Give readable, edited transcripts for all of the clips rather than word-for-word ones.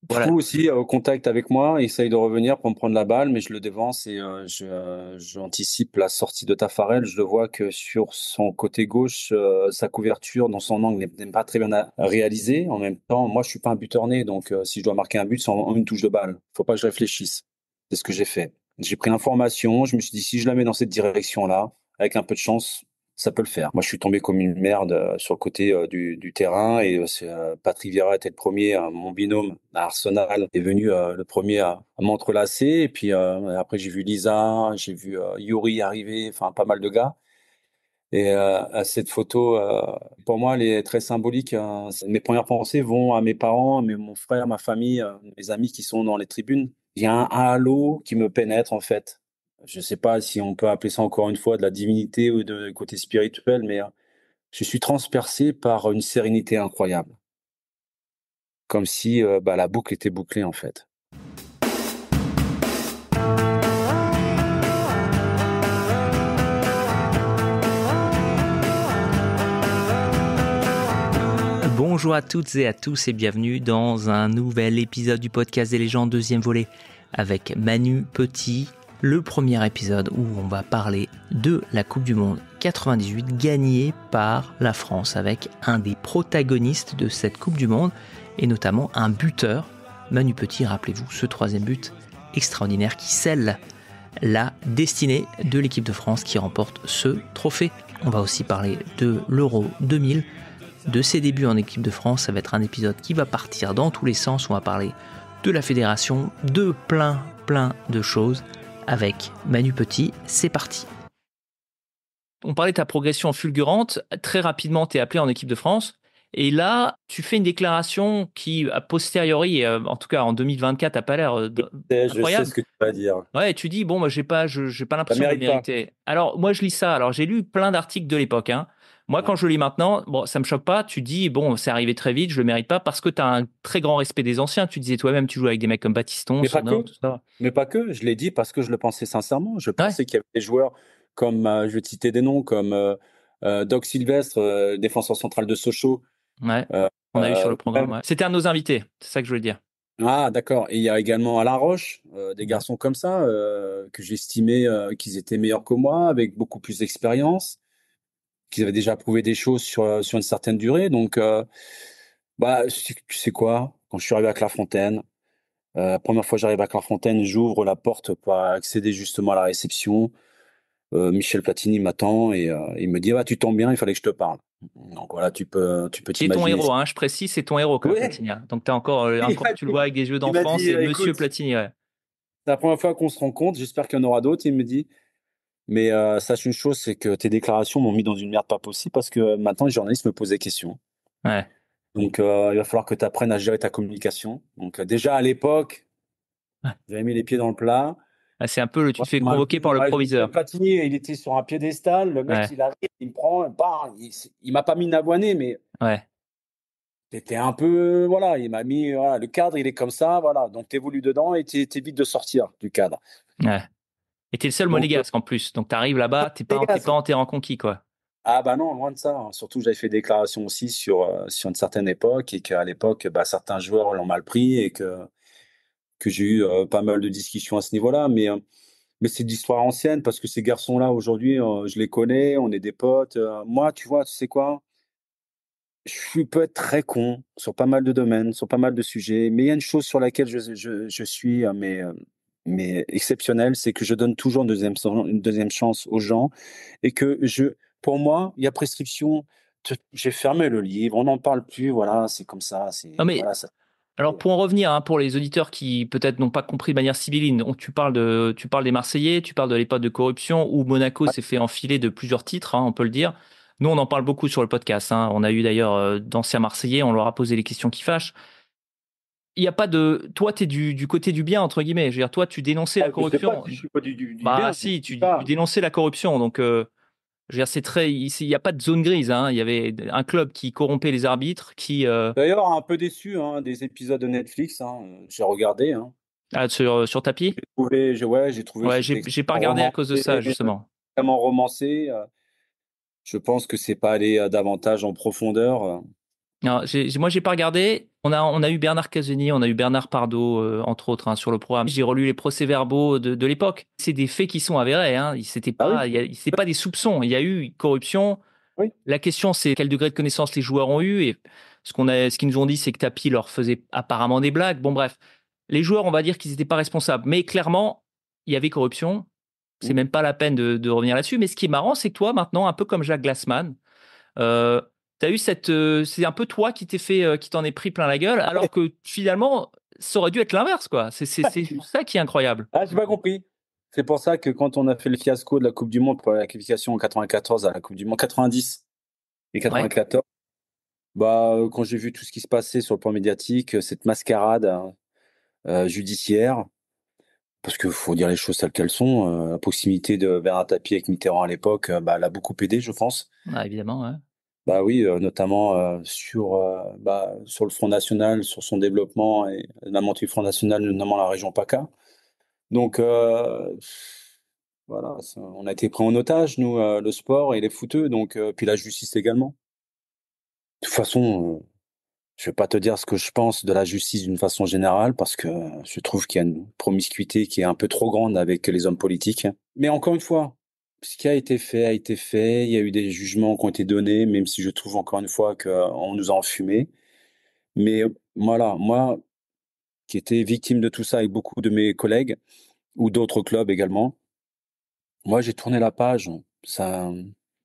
Voilà. Fou aussi au contact avec moi, il essaye de revenir pour me prendre la balle, mais je le dévance et j'anticipe la sortie de Tafarel. Je le vois que sur son côté gauche, sa couverture dans son angle n'est pas très bien réalisée. En même temps, moi, je suis pas un buteur né, donc si je dois marquer un but, c'est en une touche de balle. Faut pas que je réfléchisse. C'est ce que j'ai fait. J'ai pris l'information, je me suis dit, si je la mets dans cette direction-là, avec un peu de chance, ça peut le faire. Moi, je suis tombé comme une merde sur le côté du terrain et Patrick Vieira était le premier, mon binôme à Arsenal est venu le premier à m'entrelacer. Et puis après, j'ai vu Lisa, j'ai vu Yuri arriver, enfin pas mal de gars. Et à cette photo, pour moi, elle est très symbolique. Mes premières pensées vont à mes parents, mon frère, ma famille, mes amis qui sont dans les tribunes. Il y a un halo qui me pénètre en fait. Je sais pas si on peut appeler ça encore une fois de la divinité ou de côté spirituel, mais je suis transpercé par une sérénité incroyable, comme si la boucle était bouclée en fait. Bonjour à toutes et à tous et bienvenue dans un nouvel épisode du podcast des légendes, deuxième volet avec Manu Petit, le premier épisode où on va parler de la Coupe du Monde 98 gagnée par la France avec un des protagonistes de cette Coupe du Monde et notamment un buteur, Manu Petit, rappelez-vous ce troisième but extraordinaire qui scelle la destinée de l'équipe de France qui remporte ce trophée. On va aussi parler de l'Euro 2000, de ses débuts en équipe de France. Ça va être un épisode qui va partir dans tous les sens. On va parler de la fédération, de plein de choses avec Manu Petit. C'est parti. On parlait de ta progression fulgurante. Très rapidement, tu es appelé en équipe de France. Et là, tu fais une déclaration qui, a posteriori, en tout cas en 2024, n'a pas l'air Je sais incroyable. ce que tu vas dire. Ouais, tu dis, bon, moi, j'ai pas Ça l'impression de le mérite pas. mériter. Alors, moi, je lis ça. Alors, j'ai lu plein d'articles de l'époque, hein. Moi, Ouais. quand je lis maintenant, bon, ça me choque pas. Tu dis, bon, c'est arrivé très vite, je le mérite pas parce que tu as un très grand respect des anciens. Tu disais toi-même, tu joues avec des mecs comme Batiston, Mais pas Sonor, que. tout ça. Mais pas que. Je l'ai dit parce que je le pensais sincèrement. Je Ouais, pensais qu'il y avait des joueurs comme, je vais te citer des noms, comme Doc Sylvestre, défenseur central de Sochaux. ouais. Euh, On a eu sur le programme. Même. Ouais. C'était un de nos invités. C'est ça que je voulais dire. Ah, d'accord. Et il y a également Alain Roche, des Ouais. garçons comme ça, que j'estimais qu'ils étaient meilleurs que moi, avec beaucoup plus d'expérience, qu'ils avaient déjà prouvé des choses sur une certaine durée. Donc, tu sais quoi, quand je suis arrivé à Clairefontaine, la première fois que j'arrive à Clairefontaine, j'ouvre la porte pour accéder justement à la réception. Michel Platini m'attend et il me dit, ah, tu tombes bien, il fallait que je te parle. Donc voilà, tu peux Qui est ton t'imaginer. héros, hein, je précise, c'est ton héros quand même, Oui, Platini. Donc t'as encore, il encore, m'a tu le dit, vois avec des yeux il m'a d'enfant, dit, c'est Monsieur écoute, Platini. Ouais. c'est la première fois qu'on se rencontre, j'espère qu'il y en aura d'autres, il me dit. Mais sache une chose, c'est que tes déclarations m'ont mis dans une merde pas possible parce que maintenant les journalistes me posent des questions. Ouais. Donc il va falloir que tu apprennes à gérer ta communication. Donc déjà à l'époque, j'avais mis les pieds dans le plat. Ah, c'est un peu tu Ouais, te fais convoquer par le Michel proviseur. Platini, il était sur un piédestal. Le mec, Ouais. il arrive, il me prend, bah, il m'a pas mis une avoinée, mais Ouais. c'était un peu, voilà, il m'a mis, voilà, le cadre, il est comme ça, voilà. Donc t'évolues dedans et t'es vite de sortir du cadre. Ouais. Et t'es le seul Donc monégasque en plus. Donc t'arrives là-bas, les t'es gars, pas en terrain conquis, quoi. ah bah non, loin de ça, hein. Surtout, j'avais fait des déclarations aussi sur une certaine époque et qu'à l'époque, certains joueurs l'ont mal pris et que j'ai eu pas mal de discussions à ce niveau-là. Mais c'est d'histoire ancienne parce que ces garçons-là, aujourd'hui, je les connais, on est des potes. Moi, tu vois, tu sais quoi? Peux être très con sur pas mal de domaines, sur pas mal de sujets, mais il y a une chose sur laquelle je suis mais exceptionnel, c'est que je donne toujours une deuxième chance aux gens et pour moi, il y a prescription. J'ai fermé le livre, on n'en parle plus, voilà, c'est comme ça, Non mais voilà, ça. alors pour en revenir, hein, pour les auditeurs qui peut-être n'ont pas compris de manière sibylline, donc tu parles des Marseillais, tu parles de l'époque de corruption où Monaco s'est fait enfiler de plusieurs titres, hein, on peut le dire. Nous, on en parle beaucoup sur le podcast, hein. On a eu d'ailleurs d'anciens Marseillais, on leur a posé les questions qui fâchent. Il y a pas de, toi, t'es du côté du bien entre guillemets. Je veux dire, toi, tu dénonçais la Ah, je sais pas corruption. si je suis pas du Bah bien, je si, dis tu pas. dénonçais la corruption, donc. Je veux dire, c'est très, ici, il n'y a pas de zone grise, hein. Il y avait un club qui corrompait les arbitres, qui D'ailleurs, un peu déçu hein, des épisodes de Netflix, hein, j'ai regardé, hein. sur tapis. J'ai trouvé que Ouais, c'était j'ai pas extrêmement regardé à cause de romancé, ça justement. extrêmement romancé. Je pense que c'est pas allé davantage en profondeur. Non, moi j'ai pas regardé. On a eu Bernard Casoni, on a eu Bernard Pardo, entre autres, sur le programme. J'ai relu les procès-verbaux de l'époque. C'est des faits qui sont avérés. Ah oui, C'est pas des soupçons. Il y a eu corruption. oui. La question, c'est quel degré de connaissance les joueurs ont eu. Et ce qu'ils nous ont dit, c'est que Tapi leur faisait apparemment des blagues. Bon, bref. Les joueurs, on va dire qu'ils n'étaient pas responsables. Mais clairement, il y avait corruption. C'est Mm. même pas la peine de revenir là-dessus. Mais ce qui est marrant, c'est que toi, maintenant, un peu comme Jacques Glassman, euh, t'as eu c'est un peu toi qui qui t'en est pris plein la gueule, alors que finalement, ça aurait dû être l'inverse, quoi. C'est ça qui est incroyable. Ah, j'ai pas compris. C'est pour ça que quand on a fait le fiasco de la Coupe du Monde pour la qualification en 94 à la Coupe du Monde 90 et Ouais. 94, quand j'ai vu tout ce qui se passait sur le plan médiatique, cette mascarade judiciaire, parce qu'il faut dire les choses telles qu'elles sont, la proximité de Bernard Tapie avec Mitterrand à l'époque, elle a beaucoup aidé, je pense. Ah, évidemment, ouais. Bah oui, notamment sur le Front National, sur son développement et la montée du Front National, notamment la région PACA. Donc voilà, on a été pris en otage, nous, le sport et les footeux, donc puis la justice également. De toute façon, je vais pas te dire ce que je pense de la justice d'une façon générale, parce que je trouve qu'il y a une promiscuité qui est un peu trop grande avec les hommes politiques. Mais encore une fois, ce qui a été fait a été fait. Il y a eu des jugements qui ont été donnés, même si je trouve encore une fois qu'on nous a enfumés. Mais voilà, moi, qui étais victime de tout ça avec beaucoup de mes collègues ou d'autres clubs également, moi, j'ai tourné la page. Ça,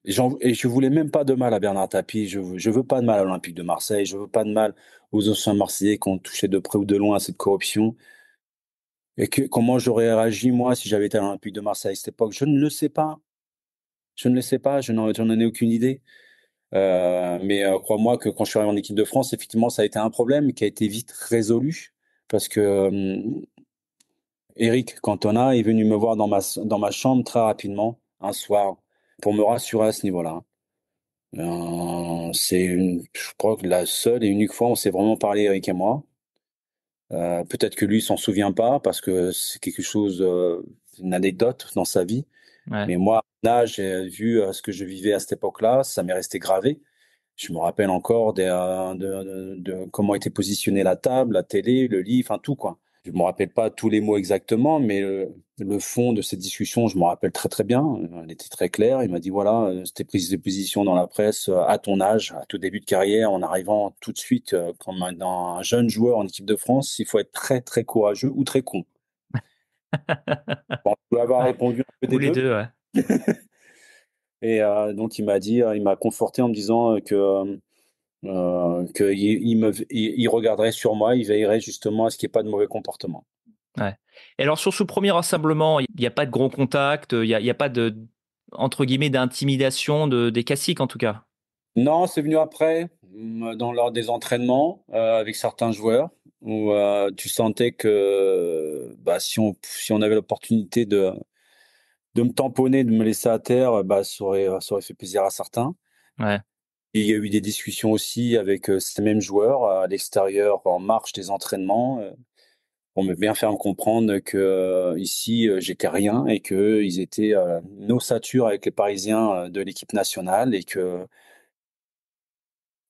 et je voulais même pas de mal à Bernard Tapie. Je veux pas de mal à l'Olympique de Marseille. Je veux pas de mal aux anciens Marseillais qui ont touché de près ou de loin à cette corruption. Et comment j'aurais réagi, moi, si j'avais été à l'Olympique de Marseille à cette époque? Je ne le sais pas. Je ne le sais pas. J'en ai aucune idée. Mais crois-moi que quand je suis arrivé en équipe de France, effectivement, ça a été un problème qui a été vite résolu parce que Eric Cantona est venu me voir dans ma chambre très rapidement un soir pour me rassurer à ce niveau-là. Je crois que la seule et unique fois où on s'est vraiment parlé, Eric et moi. Peut-être que lui s'en souvient pas parce que c'est quelque chose, une anecdote dans sa vie. Ouais. Mais moi, là, j'ai vu ce que je vivais à cette époque-là, ça m'est resté gravé. Je me rappelle encore de comment était positionnée la table, la télé, le lit, enfin tout quoi. Je me rappelle pas tous les mots exactement, mais le fond de cette discussion, je me rappelle très très bien. Elle était très claire. Il m'a dit voilà, c'était prise de position dans la presse à ton âge, à tout début de carrière, en arrivant tout de suite comme un jeune joueur en équipe de France, il faut être très très courageux ou très con. Bon, je dois avoir Ouais. répondu un peu Ou des les deux. deux, ouais. Et donc il m'a conforté en me disant il regarderait sur moi, il veillerait justement à ce qu'il n'y ait pas de mauvais comportement. Ouais. Et alors, sur ce premier rassemblement, il n'y a pas de gros contact, il y a pas de, entre guillemets, d'intimidation des caciques, en tout cas. Non, c'est venu après, lors des entraînements avec certains joueurs, où tu sentais que si on avait l'opportunité de me tamponner, de me laisser à terre, ça aurait fait plaisir à certains. Ouais. Et il y a eu des discussions aussi avec ces mêmes joueurs à l'extérieur, en marge des entraînements. Pour me bien faire comprendre que ici j'étais rien et que ils étaient une ossature avec les Parisiens de l'équipe nationale et que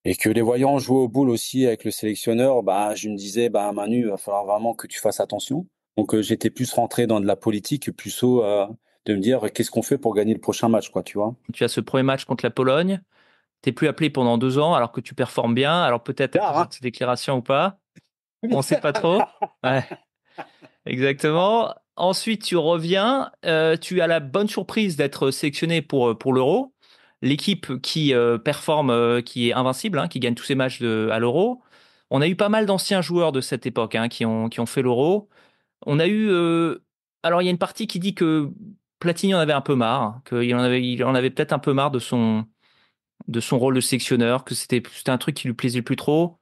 les voyants jouer au boule aussi avec le sélectionneur, je me disais Manu, il va falloir vraiment que tu fasses attention. Donc j'étais plus rentré dans de la politique que plutôt de me dire qu'est-ce qu'on fait pour gagner le prochain match quoi, tu vois. Tu as ce premier match contre la Pologne, t'es plus appelé pendant 2 ans alors que tu performes bien, alors peut-être à Tard, cause de hein. tes déclarations ou pas, on sait pas trop. Ouais, exactement. Ensuite, tu reviens, tu as la bonne surprise d'être sélectionné pour l'Euro. L'équipe qui performe, qui est invincible, qui gagne tous ses matchs à l'Euro. On a eu pas mal d'anciens joueurs de cette époque qui ont fait l'Euro. On a eu. Alors, il y a une partie qui dit que Platini en avait un peu marre, il en avait peut-être un peu marre de son rôle de sélectionneur, que c'était un truc qui lui plaisait plus trop.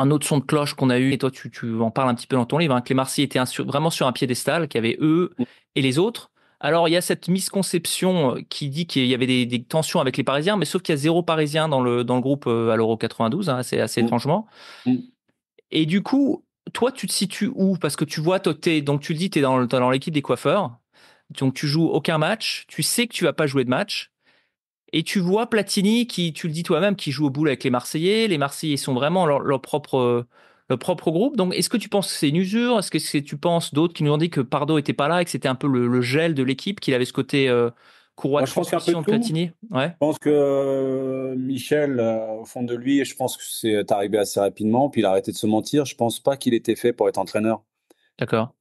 Un autre son de cloche qu'on a eu, et toi tu en parles un petit peu dans ton livre, que les Marseillais étaient vraiment sur un piédestal, qu'il y avait eux et les autres. Alors il y a cette misconception qui dit qu'il y avait des tensions avec les Parisiens, mais sauf qu'il y a zéro Parisien dans le groupe à l'Euro 92, assez Mm, étrangement. mm. Et du coup, toi tu te situes où? Parce que tu vois, donc tu le dis, t'es dans l'équipe des coiffeurs, donc tu joues aucun match, tu sais que tu vas pas jouer de match. Et tu vois Platini qui, tu le dis toi-même, qui joue au boule avec les Marseillais. Les Marseillais sont vraiment leur propre groupe. Donc, est-ce que tu penses que c'est une usure? Est-ce que tu penses d'autres qui nous ont dit que Pardo était pas là et que c'était un peu le gel de l'équipe, qu'il avait ce côté courroie Moi, de je pense qu'il y a un peu de transmission de tout. Platini? Ouais, Je pense que Michel, au fond de lui, je pense que c'est arrivé assez rapidement, puis il a arrêté de se mentir. Je pense pas qu'il était fait pour être entraîneur. d'accord.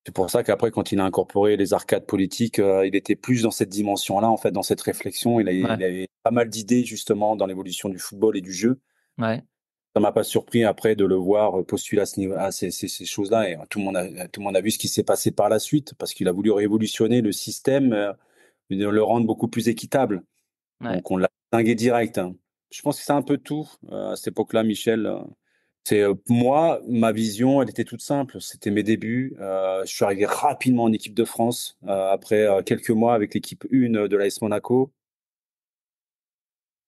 C'est pour ça qu'après, quand il a incorporé les arcades politiques, il était plus dans cette dimension-là, en fait, dans cette réflexion. Ouais, Il avait pas mal d'idées, justement, dans l'évolution du football et du jeu. ouais, Ça m'a pas surpris après de le voir postuler à ce niveau, à ces choses-là. Et tout le monde a vu ce qui s'est passé par la suite, parce qu'il a voulu révolutionner le système, de le rendre beaucoup plus équitable. ouais. Donc, on l'a dingué direct, hein. Je pense que c'est un peu tout, à cette époque-là, Michel. C'est moi, ma vision, elle était toute simple. C'était mes débuts. Je suis arrivé rapidement en équipe de France après quelques mois avec l'équipe 1 de l'AS Monaco.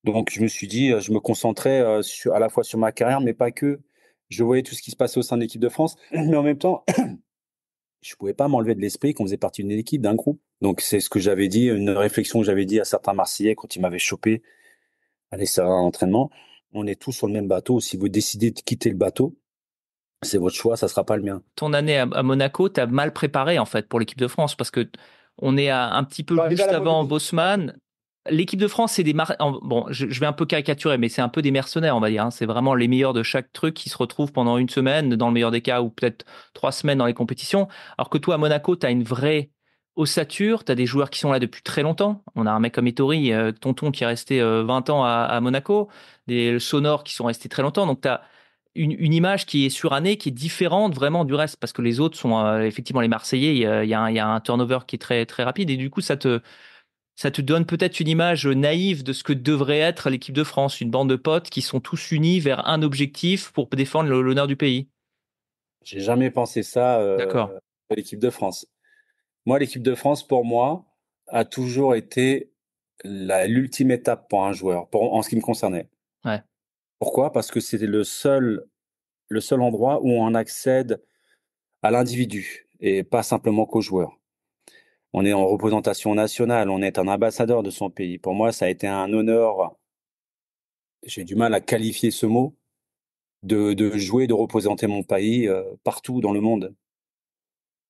Donc je me suis dit, je me concentrais à la fois sur ma carrière, mais pas que. Je voyais tout ce qui se passait au sein de l'équipe de France, mais en même temps, je pouvais pas m'enlever de l'esprit qu'on faisait partie d'une équipe, d'un groupe. Donc c'est ce que j'avais dit, une réflexion que j'avais dit à certains Marseillais quand ils m'avaient chopé. Allez, ça va, entraînement. On est tous sur le même bateau. Si vous décidez de quitter le bateau, c'est votre choix, ça sera pas le mien. Ton année à Monaco, t'as mal préparé en fait pour l'équipe de France parce que on est un petit peu Je suis arrivé à juste la mauvaise. avant Bosman. L'équipe de France, c'est bon, je vais un peu caricaturer, mais c'est un peu des mercenaires, on va dire, hein. C'est vraiment les meilleurs de chaque truc qui se retrouvent pendant une semaine, dans le meilleur des cas, ou peut-être 3 semaines dans les compétitions. Alors que toi, à Monaco, tu as une vraie ossature, tu as des joueurs qui sont là depuis très longtemps. On a un mec comme Ettori, Tonton, qui est resté 20 ans à Monaco, des Sonors qui sont restés très longtemps. Donc, tu as une image qui est surannée, qui est différente vraiment du reste, parce que les autres sont effectivement les Marseillais, il y a un turnover qui est très, très rapide, et du coup, ça te donne peut-être une image naïve de ce que devrait être l'équipe de France, une bande de potes qui sont tous unis vers un objectif pour défendre l'honneur du pays. J'ai jamais pensé ça D'accord. de l'équipe de France. Moi, l'équipe de France, pour moi, a toujours été l'ultime étape pour un joueur, en ce qui me concernait. Ouais. Pourquoi? Parce que c'était le seul endroit où on accède à l'individu et pas simplement qu'au joueur. On est en représentation nationale, on est un ambassadeur de son pays. Pour moi, ça a été un honneur, j'ai du mal à qualifier ce mot, de jouer, de représenter mon pays partout dans le monde.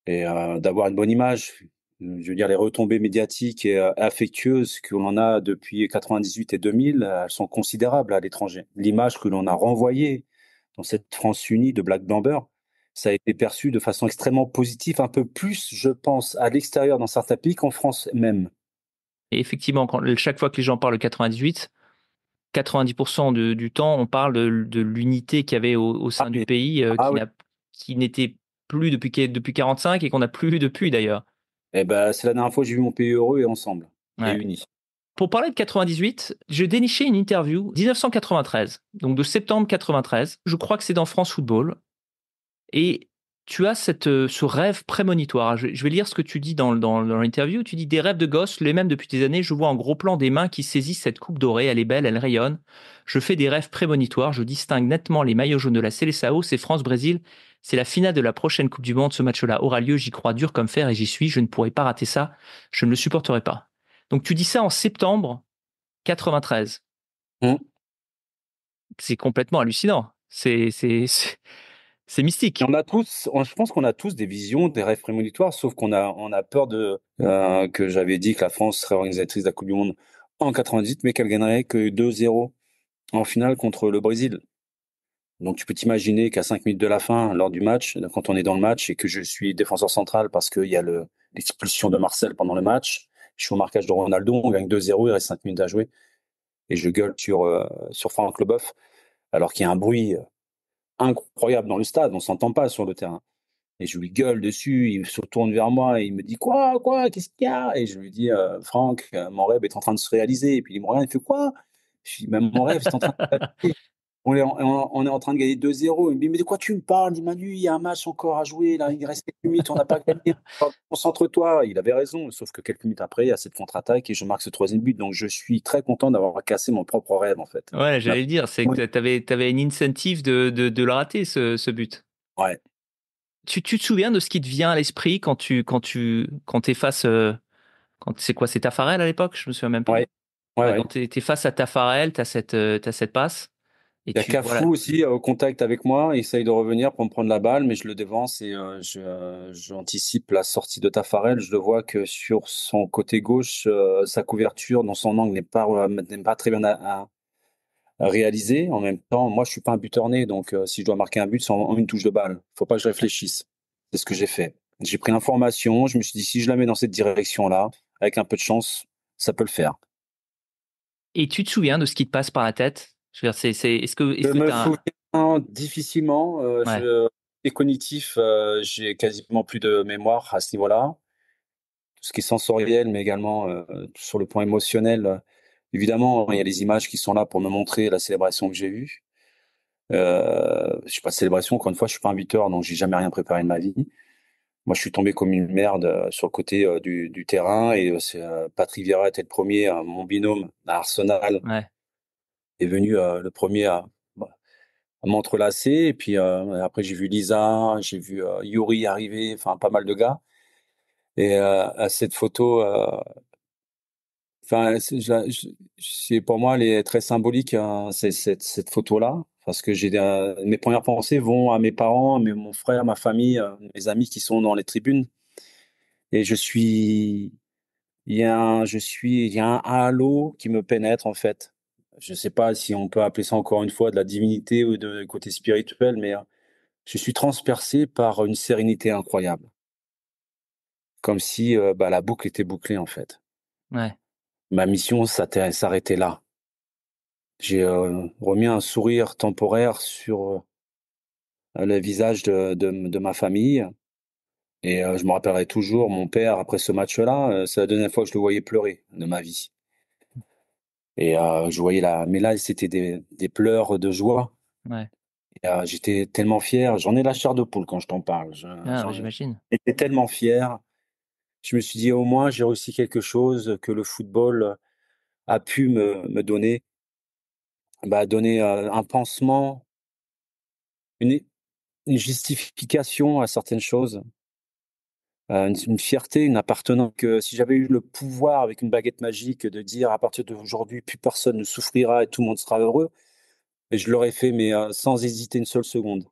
Et d'avoir une bonne image. Je veux dire, les retombées médiatiques et affectueuses que l'on a depuis 98 et 2000, elles sont considérables à l'étranger. L'image que l'on a renvoyée dans cette France unie de Black Blamber, ça a été perçu de façon extrêmement positive, un peu plus, je pense, à l'extérieur dans certains pays qu'en France même. Et effectivement, chaque fois que les gens parlent de 98, 90% du temps, on parle de l'unité qu'il y avait au Ah sein du oui, pays ah oui. qui n'était plus depuis 45 et qu'on n'a plus eu depuis d'ailleurs. Eh ben, c'est la dernière fois que j'ai vu mon pays heureux et ensemble et Ouais. unis. Pour parler de 98, je dénichais une interview 1993, donc de septembre 93. Je crois que c'est dans France Football. Et tu as ce rêve prémonitoire. Je vais lire ce que tu dis dans l'interview. Tu dis des rêves de gosse, les mêmes depuis des années. Je vois en gros plan des mains qui saisissent cette coupe dorée. Elle est belle, elle rayonne. Je fais des rêves prémonitoires. Je distingue nettement les maillots jaunes de la Seleção. C'est France-Brésil. C'est la finale de la prochaine Coupe du Monde. Ce match-là aura lieu. J'y crois dur comme fer et j'y suis. Je ne pourrai pas rater ça. Je ne le supporterai pas. Donc tu dis ça en septembre 93. Hum. C'est complètement hallucinant. C'est Et mystique. on a tous, je pense qu'on a tous des visions, des rêves prémonitoires, sauf on a peur que j'avais dit que la France serait organisatrice de la Coupe du Monde en 98, mais qu'elle gagnerait que 2-0 en finale contre le Brésil. Donc tu peux t'imaginer qu'à 5 minutes de la fin, lors du match, quand on est dans le match et que je suis défenseur central parce qu'il y a l'expulsion de Marcel pendant le match, je suis au marquage de Ronaldo, on gagne 2-0, il reste 5 minutes à jouer, et je gueule sur Franck Leboeuf, alors qu'il y a un bruit incroyable dans le stade, on s'entend pas sur le terrain. Et je lui gueule dessus, il se tourne vers moi et il me dit quoi, qu'est-ce qu'il y a? Et je lui dis Franck, mon rêve est en train de se réaliser. Et puis il me regarde, il fait quoi? Je dis même mon rêve est en train de se réaliser. On est en train de gagner 2-0. Il me dit mais de quoi tu me parles? Il m'a dit il y a un match encore à jouer, là, il reste quelques minutes, on n'a pas gagné. Concentre-toi. Il avait raison, sauf que quelques minutes après, il y a cette contre-attaque et je marque ce troisième but. Donc je suis très content d'avoir cassé mon propre rêve en fait. Ouais, Ma- j'allais le dire, c'est que t'avais une incentive de le rater, ce but. Ouais. Tu te souviens de ce qui te vient à l'esprit quand t'es face, c'est quoi, c'est Tafarel à l'époque? Je me souviens même pas. Ouais. Ouais, Ouais, ouais. donc t'es face à Tafarel, t'as cette passe, et Il y a tu voilà. Cafu aussi au contact avec moi, il essaye de revenir pour me prendre la balle, mais je le dévance et j'anticipe la sortie de Tafarel. Je le vois que sur son côté gauche, sa couverture dans son angle n'est pas très bien à réaliser. En même temps, moi, je suis pas un buteur né, donc si je dois marquer un but, c'est en une touche de balle. Faut pas que je réfléchisse. C'est ce que j'ai fait. J'ai pris l'information, je me suis dit, si je la mets dans cette direction-là, avec un peu de chance, ça peut le faire. Et tu te souviens de ce qui te passe par la tête? Je veux dire, Je est-ce que me t'as un... souviens difficilement. Ouais, Et cognitif, j'ai quasiment plus de mémoire à ce niveau-là. Tout ce qui est sensoriel, mais également sur le plan émotionnel. Évidemment, il y a les images qui sont là pour me montrer la célébration que j'ai eue. Je suis pas de célébration, encore une fois, je suis pas un buteur, donc j'ai jamais rien préparé de ma vie. Moi, je suis tombé comme une merde sur le côté du terrain et Patrick Vieira était le premier, mon binôme à Arsenal ouais. est venu le premier à m'entrelacer. Et puis après, j'ai vu Lisa, j'ai vu Yuri arriver, enfin pas mal de gars. Et à cette photo, enfin, pour moi, elle est très symbolique, hein, cette photo-là, parce que mes premières pensées vont à mes parents, mon frère, ma famille, mes amis qui sont dans les tribunes. Et il y a un halo qui me pénètre en fait. Je sais pas si on peut appeler ça encore une fois de la divinité ou de côté spirituel, mais je suis transpercé par une sérénité incroyable, comme si bah, la boucle était bouclée en fait. Ouais. Ma mission s'arrêtait là. J'ai remis un sourire temporaire sur le visage de ma famille. Et je me rappellerai toujours mon père après ce match-là. C'est la dernière fois que je le voyais pleurer de ma vie. Et je voyais mais là, c'était des pleurs de joie. Ouais. Et, j'étais tellement fier. J'en ai la chair de poule quand je t'en parle. Ah, ouais, j'imagine. J'étais tellement fier. Je me suis dit, au moins, j'ai réussi quelque chose que le football a pu me donner. Bah, donner un pansement, une, une justification à certaines choses. Une fierté, une appartenance que si j'avais eu le pouvoir avec une baguette magique de dire à partir d'aujourd'hui, plus personne ne souffrira et tout le monde sera heureux, et je l'aurais fait, mais sans hésiter une seule seconde.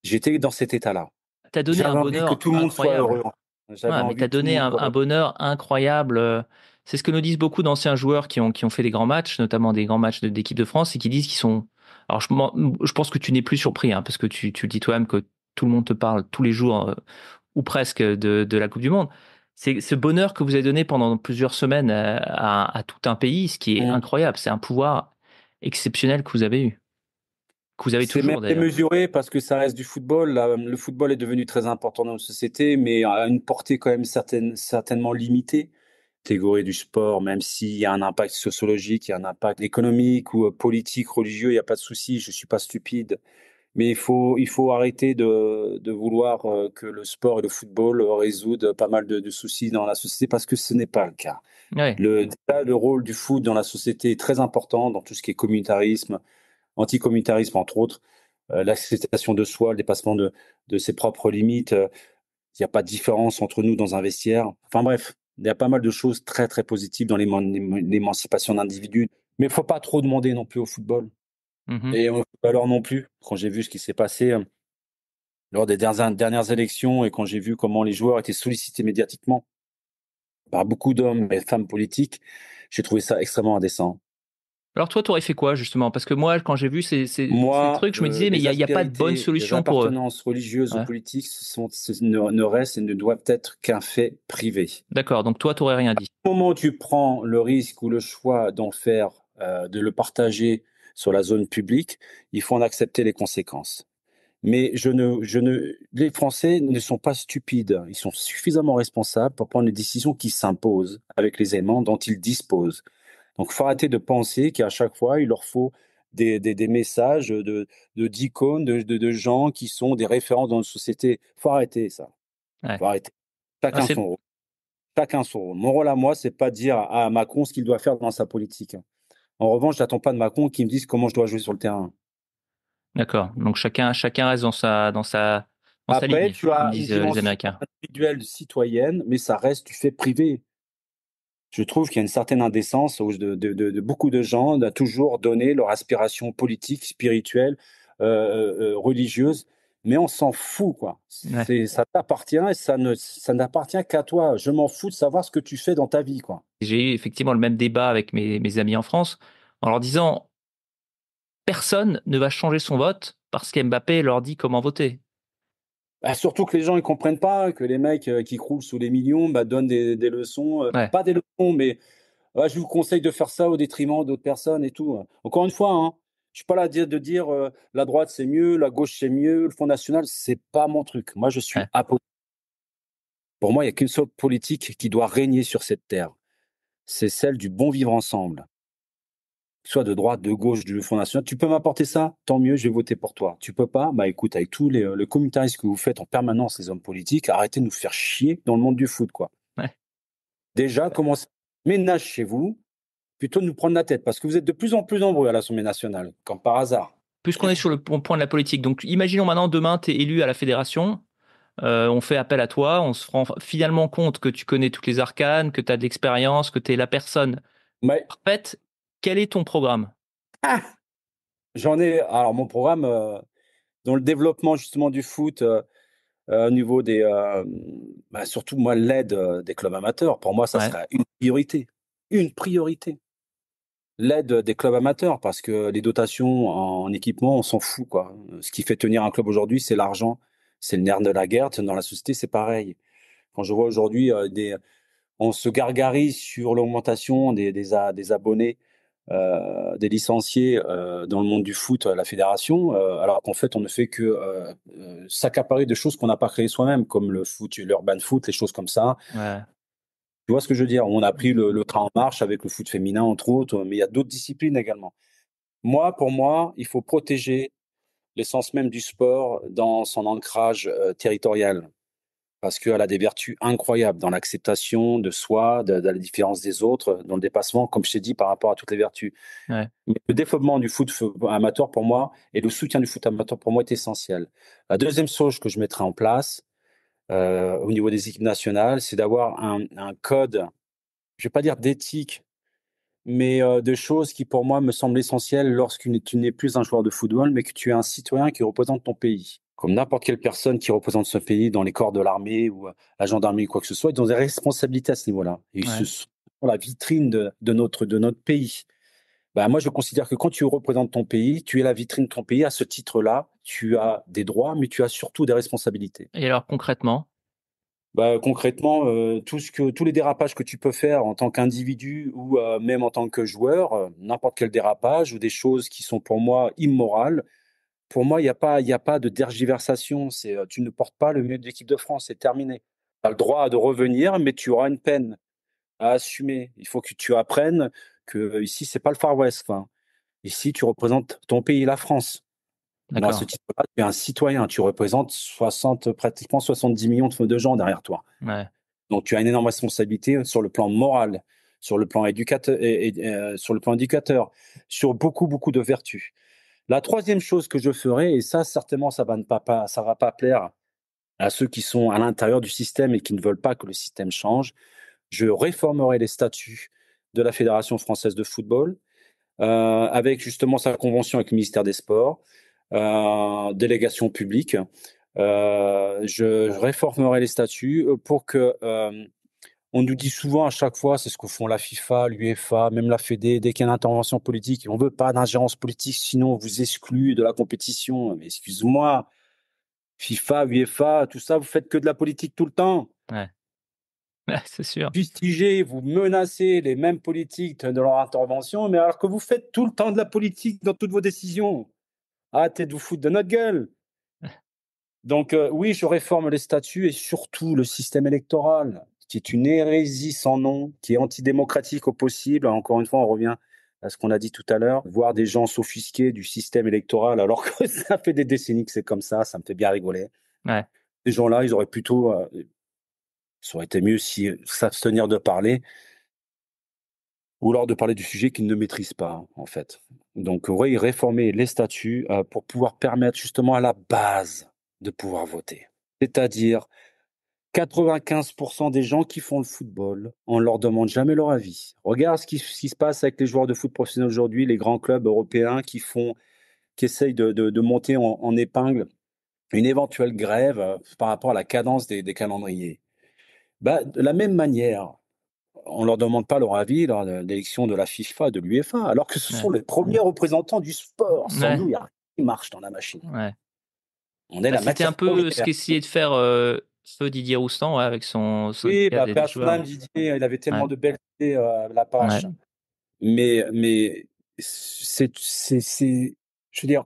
J'étais dans cet état-là. T'as donné un J'avais envie que bonheur tout le monde soit incroyable. heureux. J'avais Ouais, mais envie t'as que tout le donné monde soit un heureux. bonheur incroyable. C'est ce que nous disent beaucoup d'anciens joueurs qui ont fait des grands matchs, notamment des grands matchs d'équipe de France, et qui disent qu'ils sont. Alors, je pense que tu n'es plus surpris, hein, parce que tu le dis toi-même que tout le monde te parle tous les jours, ou presque, de la Coupe du Monde. C'est ce bonheur que vous avez donné pendant plusieurs semaines à tout un pays, ce qui est Mmh. incroyable. C'est un pouvoir exceptionnel que vous avez eu, que vous avez C'est même toujours d'ailleurs. démesuré parce que ça reste du football. Le football est devenu très important dans notre société, mais à une portée quand même certainement limitée. Catégorie du sport, même s'il y a un impact sociologique, il y a un impact économique ou politique, religieux, il n'y a pas de souci, je suis pas stupide. Mais il faut arrêter de vouloir que le sport et le football résoudent pas mal de soucis dans la société parce que ce n'est pas le cas. Ouais, Déjà, le rôle du foot dans la société est très important dans tout ce qui est communautarisme, anticommunautarisme entre autres, l'acceptation de soi, le dépassement de ses propres limites. Il n'y a pas de différence entre nous dans un vestiaire. Enfin bref, il y a pas mal de choses très très positives dans l'émancipation d'individus. Mais il ne faut pas trop demander non plus au football. mhm. Et au footballeur non plus. Quand j'ai vu ce qui s'est passé lors des dernières élections et quand j'ai vu comment les joueurs étaient sollicités médiatiquement par beaucoup d'hommes et femmes politiques, j'ai trouvé ça extrêmement indécent. Alors toi, tu aurais fait quoi justement? Parce que moi, quand j'ai vu ces Moi, trucs, je me disais, mais les il y a pas de bonne aspérités, les solution pour eux. appartenances religieuses ou Ouais. politiques ne restent et ne doivent être qu'un fait privé. D'accord, donc toi, tu n'aurais rien dit. Au moment où tu prends le risque ou le choix d'en faire, de le partager sur la zone publique, il faut en accepter les conséquences. Mais les Français ne sont pas stupides. Ils sont suffisamment responsables pour prendre les décisions qui s'imposent avec les éléments dont ils disposent. Donc, il faut arrêter de penser qu'à chaque fois, il leur faut des messages d'icônes, de gens qui sont des références dans notre société. Il faut arrêter ça. Il Ouais. faut arrêter. Ah, Chacun son rôle. Chacun son rôle. Mon rôle à moi, c'est pas de dire à Macron ce qu'il doit faire dans sa politique. En revanche, j'attends pas de Macron qu'il me dise comment je dois jouer sur le terrain. d'accord. Donc chacun reste dans sa Après, ligne, tu comme as une disent les dimension Américains. individuelle citoyenne, mais ça reste du fait privé. Je trouve qu'il y a une certaine indécence de beaucoup de gens à toujours donner leur aspiration politique, spirituelle, religieuse, mais on s'en fout, quoi. Ouais. Ça t'appartient et ça n'appartient qu'à toi. Je m'en fous de savoir ce que tu fais dans ta vie, quoi. J'ai eu effectivement le même débat avec mes amis en France en leur disant: «Personne ne va changer son vote parce qu'Mbappé leur dit comment voter». Bah, surtout que les gens ils comprennent pas que les mecs, qui croulent sous les millions, bah, donnent des leçons, Ouais, pas des leçons, mais: «Ouais, je vous conseille de faire ça au détriment d'autres personnes et tout», Encore une fois, hein, je suis pas là à dire, la droite c'est mieux, la gauche c'est mieux, le Front national, c'est pas mon truc. Moi, je suis ouais. apo Pour moi, il y a qu'une seule politique qui doit régner sur cette terre, c'est celle du bon vivre ensemble. Soit de droite, de gauche, du Front national. Tu peux m'apporter ça? Tant mieux, je vais voter pour toi. Tu peux pas? Bah, écoute, avec tous le communautarisme que vous faites en permanence, les hommes politiques, arrêtez de nous faire chier dans le monde du foot, quoi. Ouais. Déjà, commencez ménage chez vous, plutôt de nous prendre la tête, parce que vous êtes de plus en plus nombreux à l'Assemblée nationale, comme par hasard. Puisqu'on est sur le point de la politique, donc imaginons maintenant demain tu es élu à la fédération, on fait appel à toi, on se rend finalement compte que tu connais toutes les arcanes, que tu as de l'expérience, que tu es la personne Mais parfaite. Quel est ton programme? ah! Alors mon programme, dans le développement justement du foot, au niveau bah, surtout moi l'aide, des clubs amateurs, pour moi ça Ouais, serait une priorité. Une priorité. L'aide des clubs amateurs parce que les dotations en équipement, on s'en fout, quoi. Ce qui fait tenir un club aujourd'hui, c'est l'argent, c'est le nerf de la guerre. Dans la société, c'est pareil. Quand je vois aujourd'hui, on se gargarise sur l'augmentation des abonnés, des licenciés, dans le monde du foot à la fédération, alors qu'en fait, on ne fait que, s'accaparer de choses qu'on n'a pas créées soi-même, comme le foot, l'urban foot, les choses comme ça. ouais, Tu vois ce que je veux dire? On a pris le train en marche avec le foot féminin, entre autres, mais il y a d'autres disciplines également. Pour moi, il faut protéger l'essence même du sport dans son ancrage, territorial. Parce qu'elle a des vertus incroyables dans l'acceptation de soi, de la différence des autres, dans le dépassement, comme je t'ai dit, par rapport à toutes les vertus. ouais. Mais le développement du foot amateur pour moi et le soutien du foot amateur pour moi est essentiel. La deuxième chose que je mettrai en place, au niveau des équipes nationales, c'est d'avoir un code, je vais pas dire d'éthique, mais de choses qui pour moi me semblent essentielles lorsque tu n'es plus un joueur de football, mais que tu es un citoyen qui représente ton pays. Comme n'importe quelle personne qui représente ce pays dans les corps de l'armée ou la gendarmerie, quoi que ce soit, ils ont des responsabilités à ce niveau-là. Et ils se Ouais. sont la vitrine de notre pays. Bah, moi, je considère que quand tu représentes ton pays, tu es la vitrine de ton pays. À ce titre-là, tu as des droits, mais tu as surtout des responsabilités. Et alors concrètement? Bah, concrètement, tous les dérapages que tu peux faire en tant qu'individu ou même en tant que joueur, n'importe quel dérapage ou des choses qui sont pour moi immorales, pour moi, il y a pas de tergiversation. Tu ne portes pas le maillot de l'équipe de France, c'est terminé. Tu as le droit de revenir, mais tu auras une peine à assumer. Il faut que tu apprennes que ici, c'est pas le Far West, enfin. Ici, tu représentes ton pays, la France. Moi, à ce D'accord. titre-là, tu es un citoyen, tu représentes 60, pratiquement 70 millions de gens derrière toi. Ouais, Donc tu as une énorme responsabilité sur le plan moral, sur le plan sur le plan éducateur, sur beaucoup, beaucoup de vertus. La troisième chose que je ferai, et ça certainement ça va pas plaire à ceux qui sont à l'intérieur du système et qui ne veulent pas que le système change, je réformerai les statuts de la Fédération française de football, avec justement sa convention avec le ministère des Sports, délégation publique. Je réformerai les statuts pour que on nous dit souvent à chaque fois, c'est ce que font la FIFA, l'UEFA, même la Fédé, dès qu'il y a une intervention politique, on ne veut pas d'ingérence politique, sinon on vous exclut de la compétition. Mais excuse-moi, FIFA, UEFA, tout ça, vous faites que de la politique tout le temps. ouais, ouais, c'est sûr. Fustigez, vous menacez les mêmes politiques de leur intervention, mais alors que vous faites tout le temps de la politique dans toutes vos décisions. Arrêtez de vous foutre de notre gueule. Donc oui, je réforme les statuts et surtout le système électoral, qui est une hérésie sans nom, qui est antidémocratique au possible. Encore une fois, on revient à ce qu'on a dit tout à l'heure, voir des gens s'offusquer du système électoral alors que ça fait des décennies que c'est comme ça me fait bien rigoler. Ouais. Ces gens-là, ils auraient plutôt, ça aurait été mieux si s'abstenir de parler ou alors de parler du sujet qu'ils ne maîtrisent pas, en fait. Donc oui, réformer les statuts, pour pouvoir permettre justement à la base de pouvoir voter. C'est-à-dire 95% des gens qui font le football, on leur demande jamais leur avis. Regarde ce qui se passe avec les joueurs de foot professionnels aujourd'hui, les grands clubs européens qui essayent de monter en épingle une éventuelle grève par rapport à la cadence des calendriers. Bah, de la même manière, on leur demande pas leur avis lors de l'élection de la FIFA, de l'UEFA, alors que ce sont Ouais. les premiers représentants du sport. Sans Ouais. nous, il n'y a rien qui marche dans la machine. Ouais. On est Bah, la c'était un matière peu ce première. qu'essayait de faire feu Didier Roustan, ouais, avec son Oui, syndicat bah, des paix à son âme, joueurs. Didier, il avait Ouais. tellement de belles idées, Ouais. Lapache. Mais c'est je veux dire,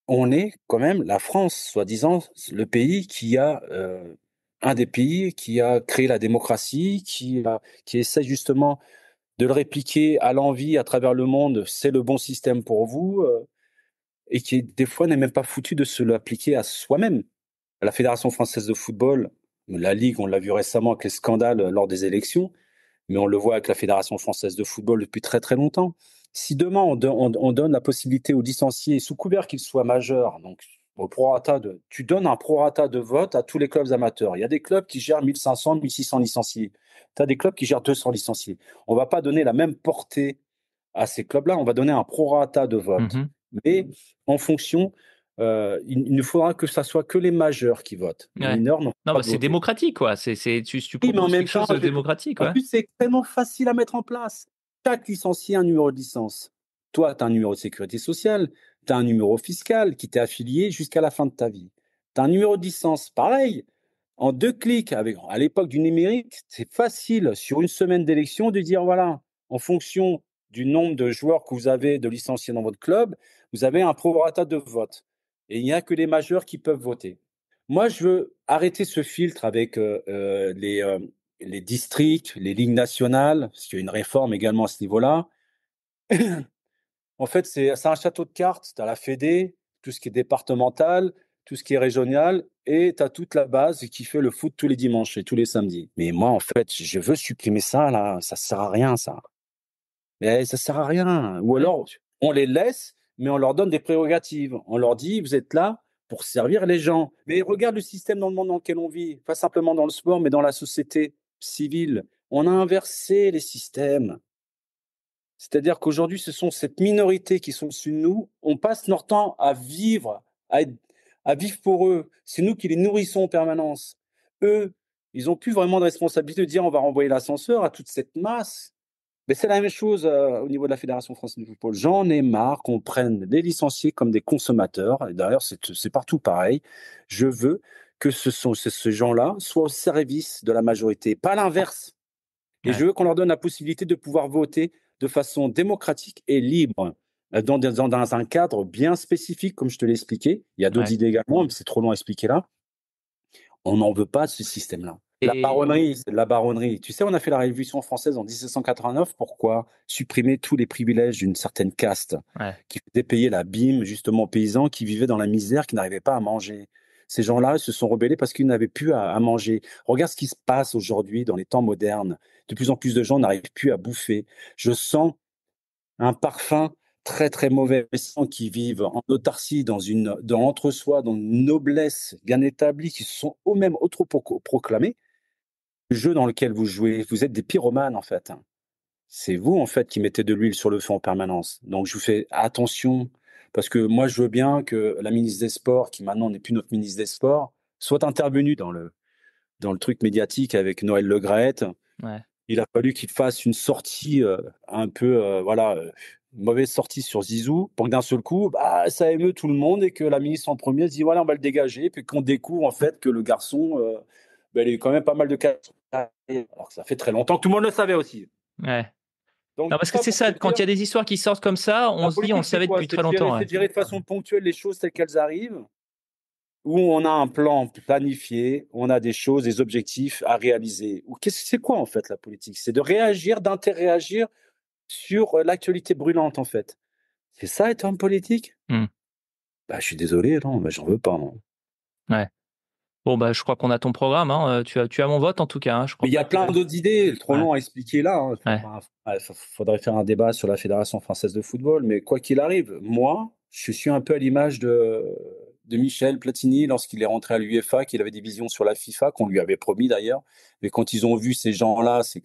on est quand même la France, soi-disant, le pays qui a, un des pays qui a créé la démocratie, qui essaie justement de le répliquer à l'envi à travers le monde. C'est le bon système pour vous, et qui, des fois, n'est même pas foutu de se l'appliquer à soi-même. La Fédération française de football, la Ligue, on l'a vu récemment avec les scandales lors des élections, mais on le voit avec la Fédération française de football depuis très très longtemps. Si demain on donne la possibilité aux licenciés, sous couvert qu'ils soient majeurs, donc au prorata tu donnes un prorata de vote à tous les clubs amateurs. Il y a des clubs qui gèrent 1500, 1600 licenciés. Tu as des clubs qui gèrent 200 licenciés. On ne va pas donner la même portée à ces clubs-là, on va donner un prorata de vote. Mhm. Mais en fonction, il ne faudra que ça soit que les majeurs qui votent. Les Ouais. mineurs n'ont Non, pas bah, de c'est voter. démocratique, quoi. Tu Oui, mais en proposes même quelque temps, chose de démocratique, en ouais. plus, c'est extrêmement facile à mettre en place. Chaque licencié a un numéro de licence. Toi, tu as un numéro de sécurité sociale, tu as un numéro fiscal qui t'est affilié jusqu'à la fin de ta vie. Tu as un numéro de licence, pareil. En 2 clics, à l'époque du numérique, c'est facile, sur une semaine d'élection, de dire voilà, en fonction du nombre de joueurs que vous avez de licenciés dans votre club, vous avez un prorata de vote. Et il n'y a que les majeurs qui peuvent voter. Moi, je veux arrêter ce filtre avec les districts, les ligues nationales, parce qu'il y a une réforme également à ce niveau-là. En fait, c'est un château de cartes. Tu as la Fédé, tout ce qui est départemental, tout ce qui est régional, et tu as toute la base qui fait le foot tous les dimanches et tous les samedis. Mais moi, en fait, je veux supprimer ça, là. Ça sert à rien, ça. Mais ça sert à rien. Ou Ouais. alors, on les laisse, mais on leur donne des prérogatives. On leur dit, vous êtes là pour servir les gens. Mais regarde le système dans le monde dans lequel on vit, pas simplement dans le sport, mais dans la société civile. On a inversé les systèmes. C'est-à-dire qu'aujourd'hui, ce sont cette minorité qui sont au-dessus de nous. On passe notre temps à vivre, à vivre pour eux. C'est nous qui les nourrissons en permanence. Eux, ils n'ont plus vraiment de responsabilité de dire on va renvoyer l'ascenseur à toute cette masse. Mais c'est la même chose au niveau de la Fédération française de football. J'en ai marre qu'on prenne les licenciés comme des consommateurs. Et d'ailleurs, c'est partout pareil. Je veux que ces gens-là soient au service de la majorité, pas l'inverse. Et Ouais. je veux qu'on leur donne la possibilité de pouvoir voter de façon démocratique et libre, dans un cadre bien spécifique, comme je te l'ai expliqué. Il y a d'autres Ouais. idées également, mais c'est trop long à expliquer là. On n'en veut pas de ce système-là. La Et baronnerie, c'est de la baronnerie. Tu sais, on a fait la Révolution française en 1789. Pourquoi supprimer tous les privilèges d'une certaine caste ouais. qui faisait payer la bîme justement aux paysans qui vivaient dans la misère, qui n'arrivaient pas à manger. Ces gens-là se sont rebellés parce qu'ils n'avaient plus à manger. Regarde ce qui se passe aujourd'hui dans les temps modernes. De plus en plus de gens n'arrivent plus à bouffer. Je sens un parfum très très mauvais, qui vivent en autarcie, dans entre-soi, dans une noblesse bien établie, qui se sont eux-mêmes autoproclamés. Le jeu dans lequel vous jouez, vous êtes des pyromanes en fait. C'est vous en fait qui mettez de l'huile sur le feu en permanence. Donc je vous fais attention, parce que moi je veux bien que la ministre des Sports, qui maintenant n'est plus notre ministre des Sports, soit intervenue dans le truc médiatique avec Noël Le Graët. Ouais. Il a fallu qu'il fasse une sortie un peu, voilà, une mauvaise sortie sur Zizou, pour que d'un seul coup, bah, ça émeut tout le monde et que la ministre en premier se dit voilà, on va le dégager. Puis qu'on découvre en fait que le garçon, bah, il a eu quand même pas mal de cas. Alors que ça fait très longtemps que tout le monde le savait aussi. Ouais. Donc Non, tout parce que ça c'est pour te ça, quand il y dire, a des histoires qui sortent comme ça, on la se dit, on le politique c'est savait quoi? depuis très longtemps, ouais. C'est de gérer de façon ponctuelle les choses telles qu'elles arrivent, où on a un plan planifié, on a des choses, des objectifs à réaliser. Ou c'est quoi en fait la politique? C'est de réagir, d'interréagir sur l'actualité brûlante, en fait. C'est ça être homme politique? Mmh. Bah, je suis désolé, non, bah, j'en veux pas, non. Ouais. Bon, bah, je crois qu'on a ton programme, hein, tu as mon vote en tout cas, hein, je Mais crois il y pas a plein que d'autres idées, trop ouais, long à expliquer là, hein. ouais, Faudrait faire un débat sur la Fédération française de football, mais quoi qu'il arrive, moi, je suis un peu à l'image de de Michel Platini lorsqu'il est rentré à l'UEFA, qu'il avait des visions sur la FIFA, qu'on lui avait promis d'ailleurs. Mais quand ils ont vu ces gens-là, ces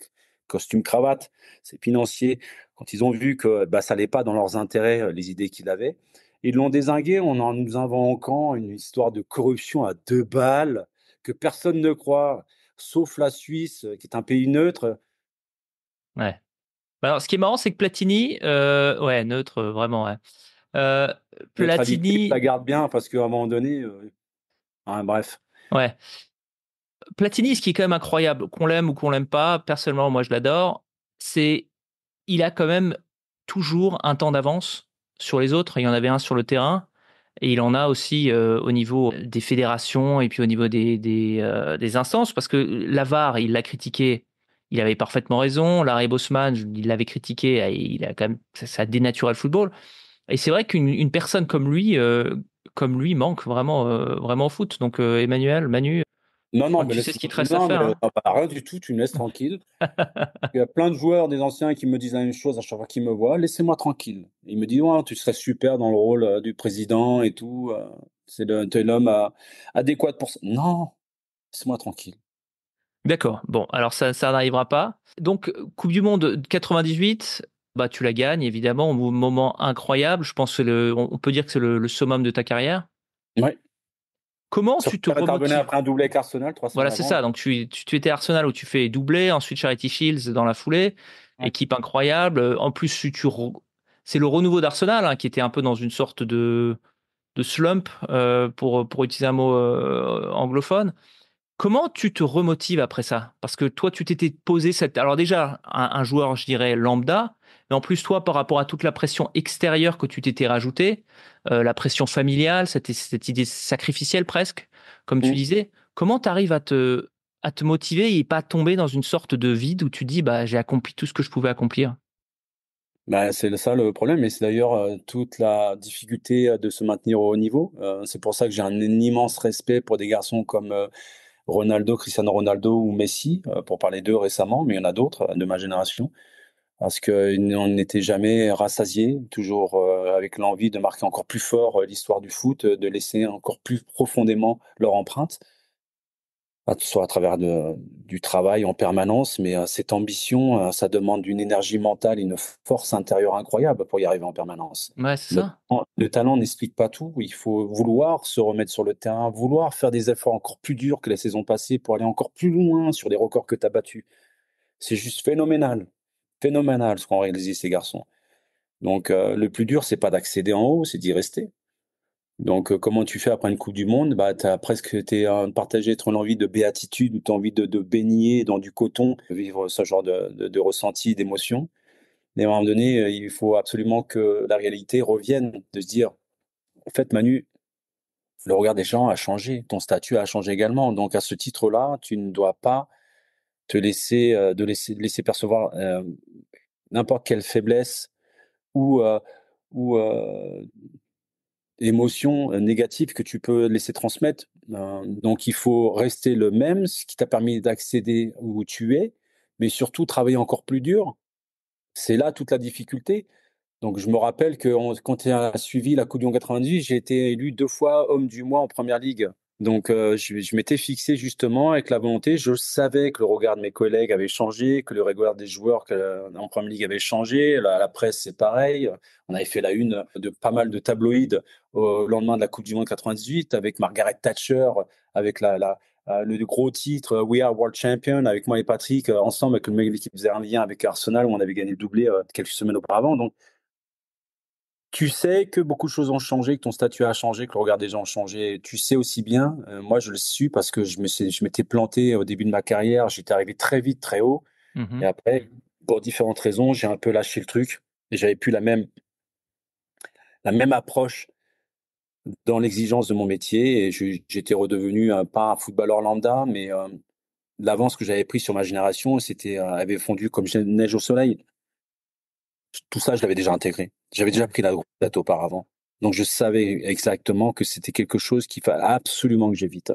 costumes cravate, ces financiers, quand ils ont vu que ça n'allait pas dans leurs intérêts, les idées qu'il avait, ils l'ont dézingué en nous inventant une histoire de corruption à 2 balles que personne ne croit, sauf la Suisse, qui est un pays neutre. Ouais. Alors, ce qui est marrant, c'est que Platini, ouais, neutre, vraiment, ouais. Euh, Neutralité, je la Platini, garde bien parce qu'à un moment donné, bref. ouais. Platini, ce qui est quand même incroyable, qu'on l'aime ou qu'on l'aime pas, personnellement, moi je l'adore, c'est il a quand même toujours un temps d'avance sur les autres. Il y en avait un sur le terrain et il en a aussi au niveau des fédérations et puis au niveau des instances parce que la VAR, il l'a critiqué. Il avait parfaitement raison. Larry Bosman, il l'avait critiqué. Il a quand même, ça a dénaturé le football. Et c'est vrai qu'une personne comme lui manque vraiment, vraiment au foot. Donc, Emmanuel, Manu, Non, je non, crois que mais tu sais ce laisse-moi. qu'il te reste à Non, mais faire, hein. rien du tout, tu me laisses tranquille. Il y a plein de joueurs, des anciens, qui me disent la même chose à chaque fois qu'ils me voient. Laissez-moi tranquille. Il me dit, ouais, tu serais super dans le rôle du président et tout. T'es l'homme adéquat pour ça. Non, laissez-moi tranquille. D'accord. Bon, alors ça n'arrivera pas. Donc, Coupe du Monde 98, bah, tu la gagnes, évidemment, au moment incroyable. Je pense que on peut dire que c'est le summum de ta carrière. Ouais. Comment Surtout tu te qu'elle intervenait remotives? après un doublé avec Arsenal 3 semaines Voilà, c'est avant. ça. Donc, tu étais à Arsenal où tu fais doublé, ensuite Charity Shields dans la foulée, Ouais. équipe incroyable. En plus, c'est le renouveau d'Arsenal hein, qui était un peu dans une sorte de slump, pour utiliser un mot anglophone. Comment tu te remotives après ça? Parce que toi, tu t'étais posé cette... Alors déjà, un joueur, je dirais, lambda, mais en plus, toi, par rapport à toute la pression extérieure que tu t'étais rajoutée, la pression familiale, cette idée sacrificielle presque, comme tu Mm. disais, comment tu arrives à te motiver et pas tomber dans une sorte de vide où tu dis, bah, j'ai accompli tout ce que je pouvais accomplir? C'est ça le problème, et c'est d'ailleurs toute la difficulté de se maintenir au haut niveau. C'est pour ça que j'ai un immense respect pour des garçons comme Ronaldo, Cristiano Ronaldo ou Messi, pour parler d'eux récemment, mais il y en a d'autres de ma génération, parce qu'on n'était jamais rassasiés, toujours avec l'envie de marquer encore plus fort l'histoire du foot, de laisser encore plus profondément leur empreinte, soit à travers du travail en permanence, mais cette ambition, ça demande une énergie mentale, une force intérieure incroyable pour y arriver en permanence. Ouais, c'est ça. Le talent n'explique pas tout. Il faut vouloir se remettre sur le terrain, vouloir faire des efforts encore plus durs que la saison passée pour aller encore plus loin sur les records que tu as battus. C'est juste phénoménal. Phénoménal ce qu'ont réalisé ces garçons. Donc, le plus dur, c'est pas d'accéder en haut, c'est d'y rester. Donc, comment tu fais après une Coupe du Monde? T'as presque, partagé entre l'envie de béatitude ou t'as envie de baigner dans du coton, vivre ce genre de ressenti, d'émotion. Mais à un moment donné, il faut absolument que la réalité revienne, de se dire, en fait, Manu, le regard des gens a changé, ton statut a changé également. Donc, à ce titre-là, tu ne dois pas te laisser, laisser percevoir n'importe quelle faiblesse ou, émotion négative que tu peux laisser transmettre. Donc, il faut rester le même, ce qui t'a permis d'accéder où tu es, mais surtout travailler encore plus dur. C'est là toute la difficulté. Donc, je me rappelle que quand tu as suivi la Coupe du Monde 98, j'ai été élu 2 fois homme du mois en première ligue. Donc, je m'étais fixé justement avec la volonté. Je savais que le regard de mes collègues avait changé, que le regard des joueurs en première ligue avait changé. La presse, c'est pareil. On avait fait la une de pas mal de tabloïds au lendemain de la Coupe du Monde 98 avec Margaret Thatcher, avec le gros titre We Are World Champion, avec moi et Patrick, ensemble, avec le mec qui faisait un lien avec Arsenal où on avait gagné le doublé quelques semaines auparavant. Donc, tu sais que beaucoup de choses ont changé, que ton statut a changé, que le regard des gens a changé. Tu sais aussi bien, moi je le suis parce que je m'étais planté au début de ma carrière, j'étais arrivé très vite, très haut, et Mhm. après, pour différentes raisons, j'ai un peu lâché le truc, et j'avais plus la même approche dans l'exigence de mon métier, et j'étais redevenu pas un footballeur lambda, mais l'avance que j'avais pris sur ma génération, avait fondu comme neige au soleil. Tout ça, je l'avais déjà intégré. J'avais déjà pris la grosse date auparavant. Donc, je savais exactement que c'était quelque chose qu'il fallait absolument que j'évite.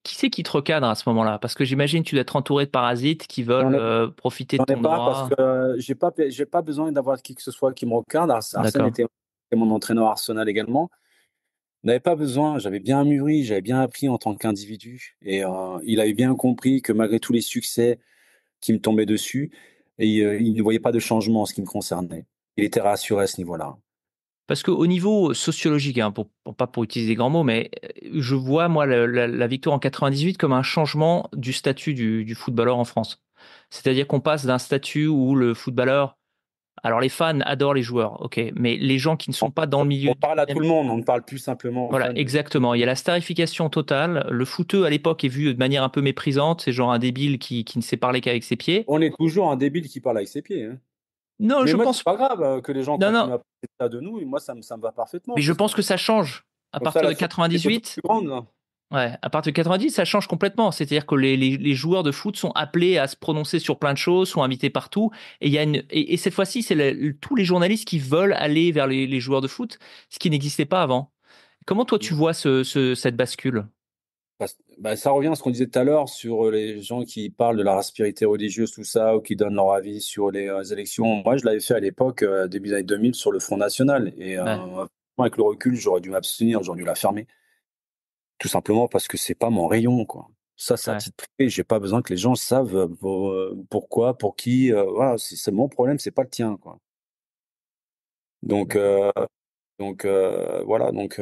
Qui c'est qui te recadre à ce moment-là? Parce que j'imagine que tu dois être entouré de parasites qui veulent J'en ai, profiter de j'en ai ton pas parce que aura. j'ai pas besoin d'avoir qui que ce soit qui me regarde. Arsène D'accord. était mon entraîneur à Arsenal également. On n'avait pas besoin, j'avais bien mûri, j'avais bien appris en tant qu'individu et il avait bien compris que malgré tous les succès qui me tombaient dessus et il ne voyait pas de changement en ce qui me concernait. Il était rassuré à ce niveau-là. Parce qu'au niveau sociologique, hein, pas pour utiliser des grands mots, mais je vois, moi, la victoire en 98 comme un changement du statut du footballeur en France. C'est-à-dire qu'on passe d'un statut où le footballeur, alors les fans adorent les joueurs, ok, mais les gens qui ne sont pas dans le milieu, On parle à tout le monde, on ne parle plus simplement aux voilà, fans. exactement. Il y a la starification totale. Le footeux à l'époque est vu de manière un peu méprisante. C'est genre un débile qui ne sait parler qu'avec ses pieds. On est toujours un débile qui parle avec ses pieds, hein. Non, Mais je moi, c'est pense, pas grave que les gens non, non, continuent à penser ça de nous et moi, ça me va parfaitement mais je parce que pense que ça change à comme ça, partir la de société est beaucoup 98. plus grande, hein. Ouais, à partir de 90, ça change complètement. C'est-à-dire que les joueurs de foot sont appelés à se prononcer sur plein de choses, sont invités partout. Et, il y a et cette fois-ci, c'est tous les journalistes qui veulent aller vers les joueurs de foot, ce qui n'existait pas avant. Comment toi tu vois cette bascule? Bah, ça revient à ce qu'on disait tout à l'heure sur les gens qui parlent de leur aspérité religieuse, tout ça, ou qui donnent leur avis sur les élections. Moi, je l'avais fait à l'époque, début des années 2000, sur le Front National. Et Ouais, avec le recul, j'aurais dû m'abstenir, j'aurais dû la fermer. Tout simplement parce que c'est pas mon rayon, quoi. Ça, c'est à ouais. titre privé. J'ai pas besoin que les gens savent pourquoi, pour qui. Voilà, c'est mon problème, c'est pas le tien, quoi. Donc, D'accord. voilà. Donc,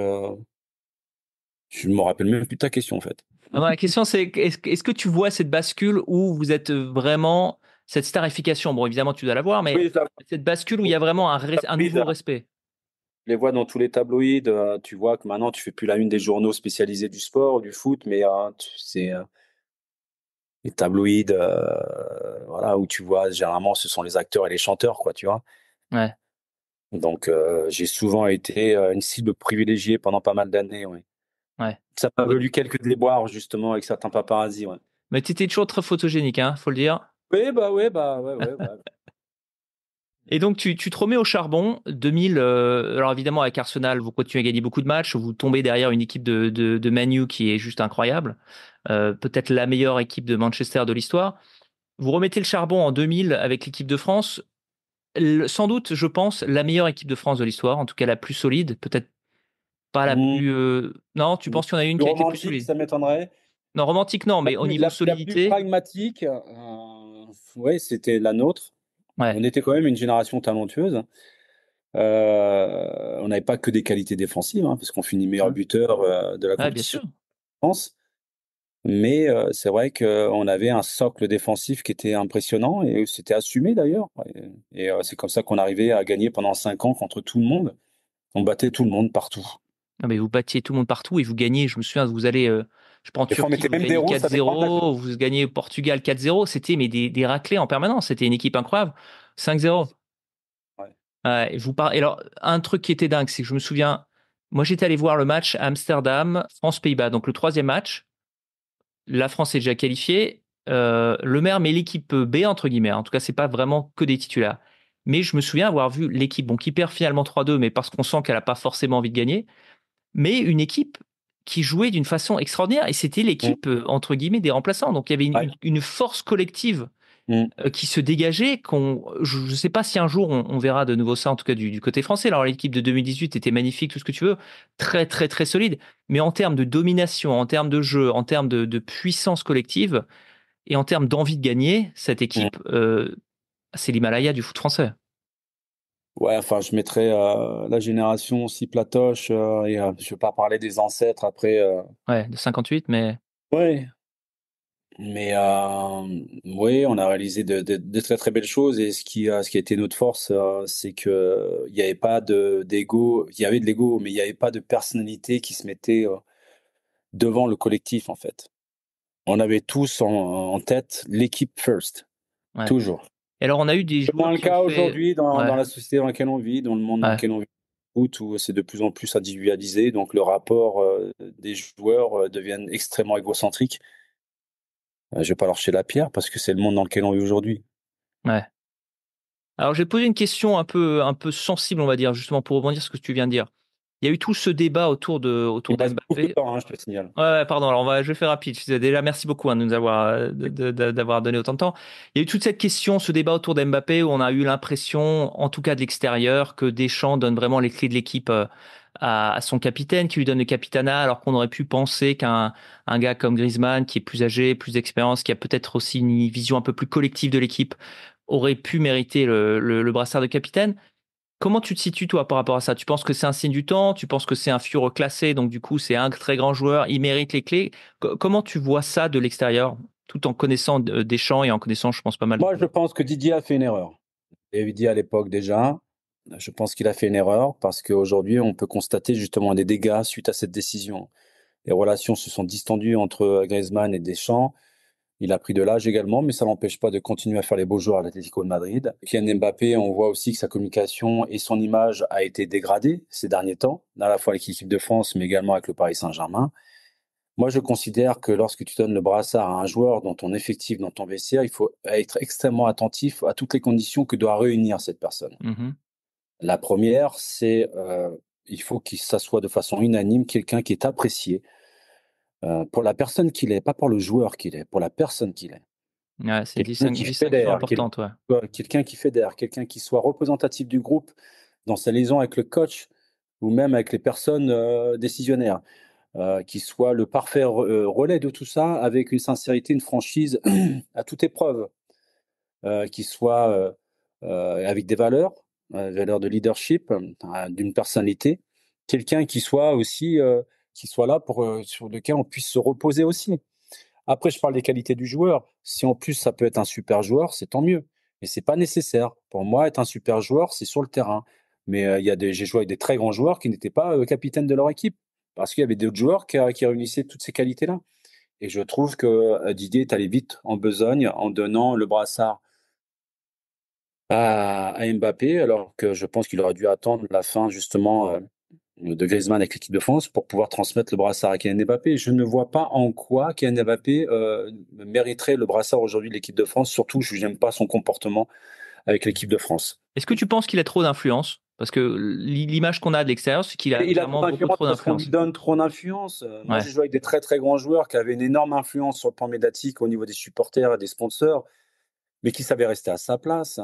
je me rappelle même plus de ta question, en fait. Ah non, la question c'est est-ce que tu vois cette bascule où vous êtes vraiment cette starification? Bon, évidemment, tu dois la voir, mais Oui, je la cette bascule où il y a vraiment un nouveau respect. les vois dans tous les tabloïds. Tu vois que maintenant, tu fais plus la une des journaux spécialisés du sport, du foot, mais c'est les tabloïds, voilà, où tu vois, généralement, ce sont les acteurs et les chanteurs, quoi, tu vois. Ouais, Donc, j'ai souvent été une cible privilégiée pendant pas mal d'années, ouais. ouais. Ça m'a Oui. valu quelques déboires, justement, avec certains paparazzis, ouais. Mais tu étais toujours très photogénique, hein, faut le dire. Oui, bah, ouais, ouais. Et donc, tu te remets au charbon. 2000, alors évidemment, avec Arsenal, vous continuez à gagner beaucoup de matchs. Vous tombez derrière une équipe de Man U qui est juste incroyable. Peut-être la meilleure équipe de Manchester de l'histoire. Vous remettez le charbon en 2000 avec l'équipe de France. Sans doute, je pense, la meilleure équipe de France de l'histoire, en tout cas la plus solide. Peut-être pas la Mmh, plus. Non, tu penses qu'il y en a une plus qui a été plus romantique, solide? ça m'étonnerait. Non, romantique, non, mais au niveau La plus solidité, pragmatique, ouais, c'était la nôtre. ouais. On était quand même une génération talentueuse. On n'avait pas que des qualités défensives, hein, parce qu'on finit meilleur Hein. buteur de la Ouais, bien compétition sûr. en France. Mais c'est vrai qu'on avait un socle défensif qui était impressionnant et c'était assumé d'ailleurs. Et c'est comme ça qu'on arrivait à gagner pendant 5 ans contre tout le monde. On battait tout le monde partout. Non, mais vous battiez tout le monde partout et vous gagnez. Je me souviens, vous allez, je prends en Des fois, on Turquie, mettait vous même des gagnez roues, ça dépend de la. 4-0, vous gagnez au Portugal 4-0. C'était mais des raclés en permanence. C'était une équipe incroyable. 5-0. Ouais. Ouais, et alors, un truc qui était dingue, c'est que je me souviens, moi j'étais allé voir le match à Amsterdam, France-Pays-Bas, donc le troisième match. La France est déjà qualifiée. Le maire met l'équipe B, entre guillemets. En tout cas, c'est pas vraiment que des titulaires. Mais je me souviens avoir vu l'équipe, bon, qui perd finalement 3-2, mais parce qu'on sent qu'elle n'a pas forcément envie de gagner, mais une équipe qui jouait d'une façon extraordinaire. Et c'était Mmh. l'équipe, entre guillemets, des remplaçants. Donc il y avait Ouais. une force collective Mmh. qui se dégageait. Je ne sais pas si un jour on verra de nouveau ça, en tout cas du côté français. Alors l'équipe de 2018 était magnifique, tout ce que tu veux, très très très solide. Mais en termes de domination, en termes de jeu, en termes de puissance collective et en termes d'envie de gagner, cette Mmh. équipe, c'est l'Himalaya du foot français. Ouais, enfin, je mettrais la génération aussi platoche et je vais pas parler des ancêtres après. Ouais, de 58, mais Ouais, mais oui, on a réalisé de très très belles choses et ce qui a été notre force, c'est que il y avait pas d'ego. Il y avait de l'ego, mais il y avait pas de personnalité qui se mettait devant le collectif en fait. On avait tous en tête l'équipe first, ouais. toujours. Et alors on a eu des C'est joueurs moins le qui ont cas fait. aujourd'hui dans Ouais, la société dans laquelle on vit, dans le monde dans ouais. lequel on vit, où c'est de plus en plus individualisé, donc le rapport des joueurs deviennent extrêmement égocentriques. Je vais pas leur jeter la pierre parce que c'est le monde dans lequel on vit aujourd'hui. Ouais. Alors, j'ai posé une question un peu sensible, on va dire, justement pour rebondir sur ce que tu viens de dire. il y a eu tout ce débat Il autour reste beaucoup de d'Mbappé. temps, hein, je te signale. Ouais, pardon. Alors, je vais faire rapide. Déjà, merci beaucoup de nous avoir d'avoir donné autant de temps. Il y a eu toute cette question, ce débat autour d'Mbappé où on a eu l'impression, en tout cas de l'extérieur, que Deschamps donne vraiment les clés de l'équipe à son capitaine, qui lui donne le capitanat, alors qu'on aurait pu penser qu'un gars comme Griezmann, qui est plus âgé, plus d'expérience, qui a peut-être aussi une vision un peu plus collective de l'équipe, aurait pu mériter le brassard de capitaine. Comment tu te situes, toi, par rapport à ça? Tu penses que c'est un signe du temps? Tu penses que c'est un fieu reclassé? Donc, du coup, c'est un très grand joueur, il mérite les clés. Comment tu vois ça de l'extérieur, tout en connaissant Deschamps et en connaissant, je pense, pas mal. Moi, je pense que Didier a fait une erreur. Et dit à l'époque déjà, je pense qu'il a fait une erreur parce qu'aujourd'hui, on peut constater justement des dégâts suite à cette décision. Les relations se sont distendues entre Griezmann et Deschamps. Il a pris de l'âge également, mais ça n'empêche pas de continuer à faire les beaux jours à l'Atlético de Madrid. Kylian Mbappé, on voit aussi que sa communication et son image a été dégradée ces derniers temps, à la fois avec l'équipe de France, mais également avec le Paris Saint-Germain. Moi, je considère que lorsque tu donnes le brassard à un joueur dans ton effectif, dans ton vestiaire, il faut être extrêmement attentif à toutes les conditions que doit réunir cette personne. Mhm. La première, c'est il faut qu'il s'assoie de façon unanime, quelqu'un qui est apprécié pour la personne qu'il est, pas pour le joueur qu'il est, pour la personne qu'il est. Ouais, c'est Quelqu'un qui distinction fédère, importante, ouais. quelqu'un qui fédère, quelqu'un qui soit représentatif du groupe dans sa liaison avec le coach ou même avec les personnes décisionnaires, qui soit le parfait relais de tout ça avec une sincérité, une franchise à toute épreuve, qui soit avec des valeurs de leadership, d'une personnalité, quelqu'un qui soit aussi qui soit là pour sur lequel on puisse se reposer aussi. Après, je parle des qualités du joueur. Si en plus ça peut être un super joueur, c'est tant mieux. Mais c'est pas nécessaire. Pour moi, être un super joueur, c'est sur le terrain. Mais j'ai joué avec des très grands joueurs qui n'étaient pas capitaines de leur équipe parce qu'il y avait d'autres joueurs qui réunissaient toutes ces qualités-là. Et je trouve que Didier est allé vite en besogne en donnant le brassard à Mbappé, alors que je pense qu'il aurait dû attendre la fin justement de Griezmann avec l'équipe de France pour pouvoir transmettre le brassard à Kylian Mbappé. Je ne vois pas en quoi Kylian Mbappé mériterait le brassard aujourd'hui de l'équipe de France, surtout je n'aime pas son comportement avec l'équipe de France. Est-ce que tu penses qu'il a trop d'influence? Parce que l'image qu'on a de l'extérieur, c'est qu'il a Il a trop clairement beaucoup d'influence trop parce qu'on lui d'influence. donne trop d'influence. Moi, Ouais, j'ai joué avec des très très grands joueurs qui avaient une énorme influence sur le plan médiatique au niveau des supporters et des sponsors, mais qui savaient rester à sa place.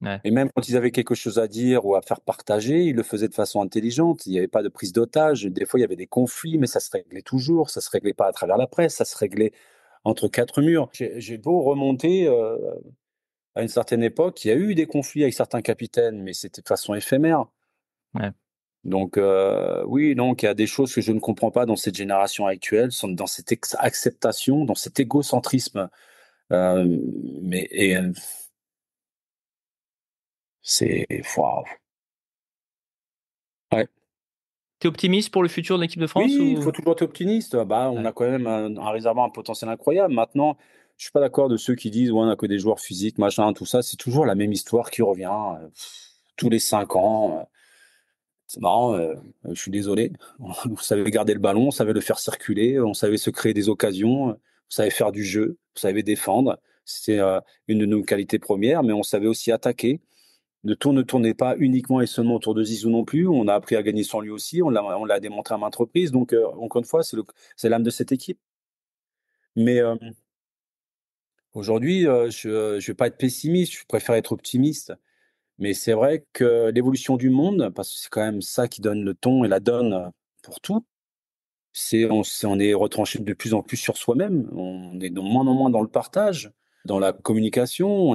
ouais, Et même quand ils avaient quelque chose à dire ou à faire partager, ils le faisaient de façon intelligente. Il n'y avait pas de prise d'otage. Des fois, il y avait des conflits, mais ça se réglait toujours. Ça se réglait pas à travers la presse. Ça se réglait entre quatre murs. J'ai beau remonter à une certaine époque, il y a eu des conflits avec certains capitaines, mais c'était de façon éphémère. ouais. Donc oui, donc il y a des choses que je ne comprends pas dans cette génération actuelle, dans cette acceptation, dans cet égocentrisme. Euh, mais et c'est waouh. Ouais. T'es optimiste pour le futur de l'équipe de France Oui, il faut ou? toujours être optimiste. Bah, on Ouais, a quand même un réservoir, un potentiel incroyable. Maintenant, je suis pas d'accord de ceux qui disent ouais, on a que des joueurs physiques, machin, tout ça. C'est toujours la même histoire qui revient tous les 5 ans. C'est marrant. Je suis désolé. Vous savez garder le ballon, on savait le faire circuler, on savait se créer des occasions, on savait faire du jeu, on savait défendre. C'était une de nos qualités premières, mais on savait aussi attaquer. Ne tournait pas uniquement et seulement autour de Zizou non plus. On a appris à gagner sans lui aussi. On l'a démontré à maintes reprises. Donc, encore une fois, c'est l'âme de cette équipe. Mais aujourd'hui, je ne vais pas être pessimiste. Je préfère être optimiste. Mais c'est vrai que l'évolution du monde, parce que c'est quand même ça qui donne le ton et la donne pour tout, on est retranché de plus en plus sur soi-même. On est de moins en moins dans le partage, dans la communication.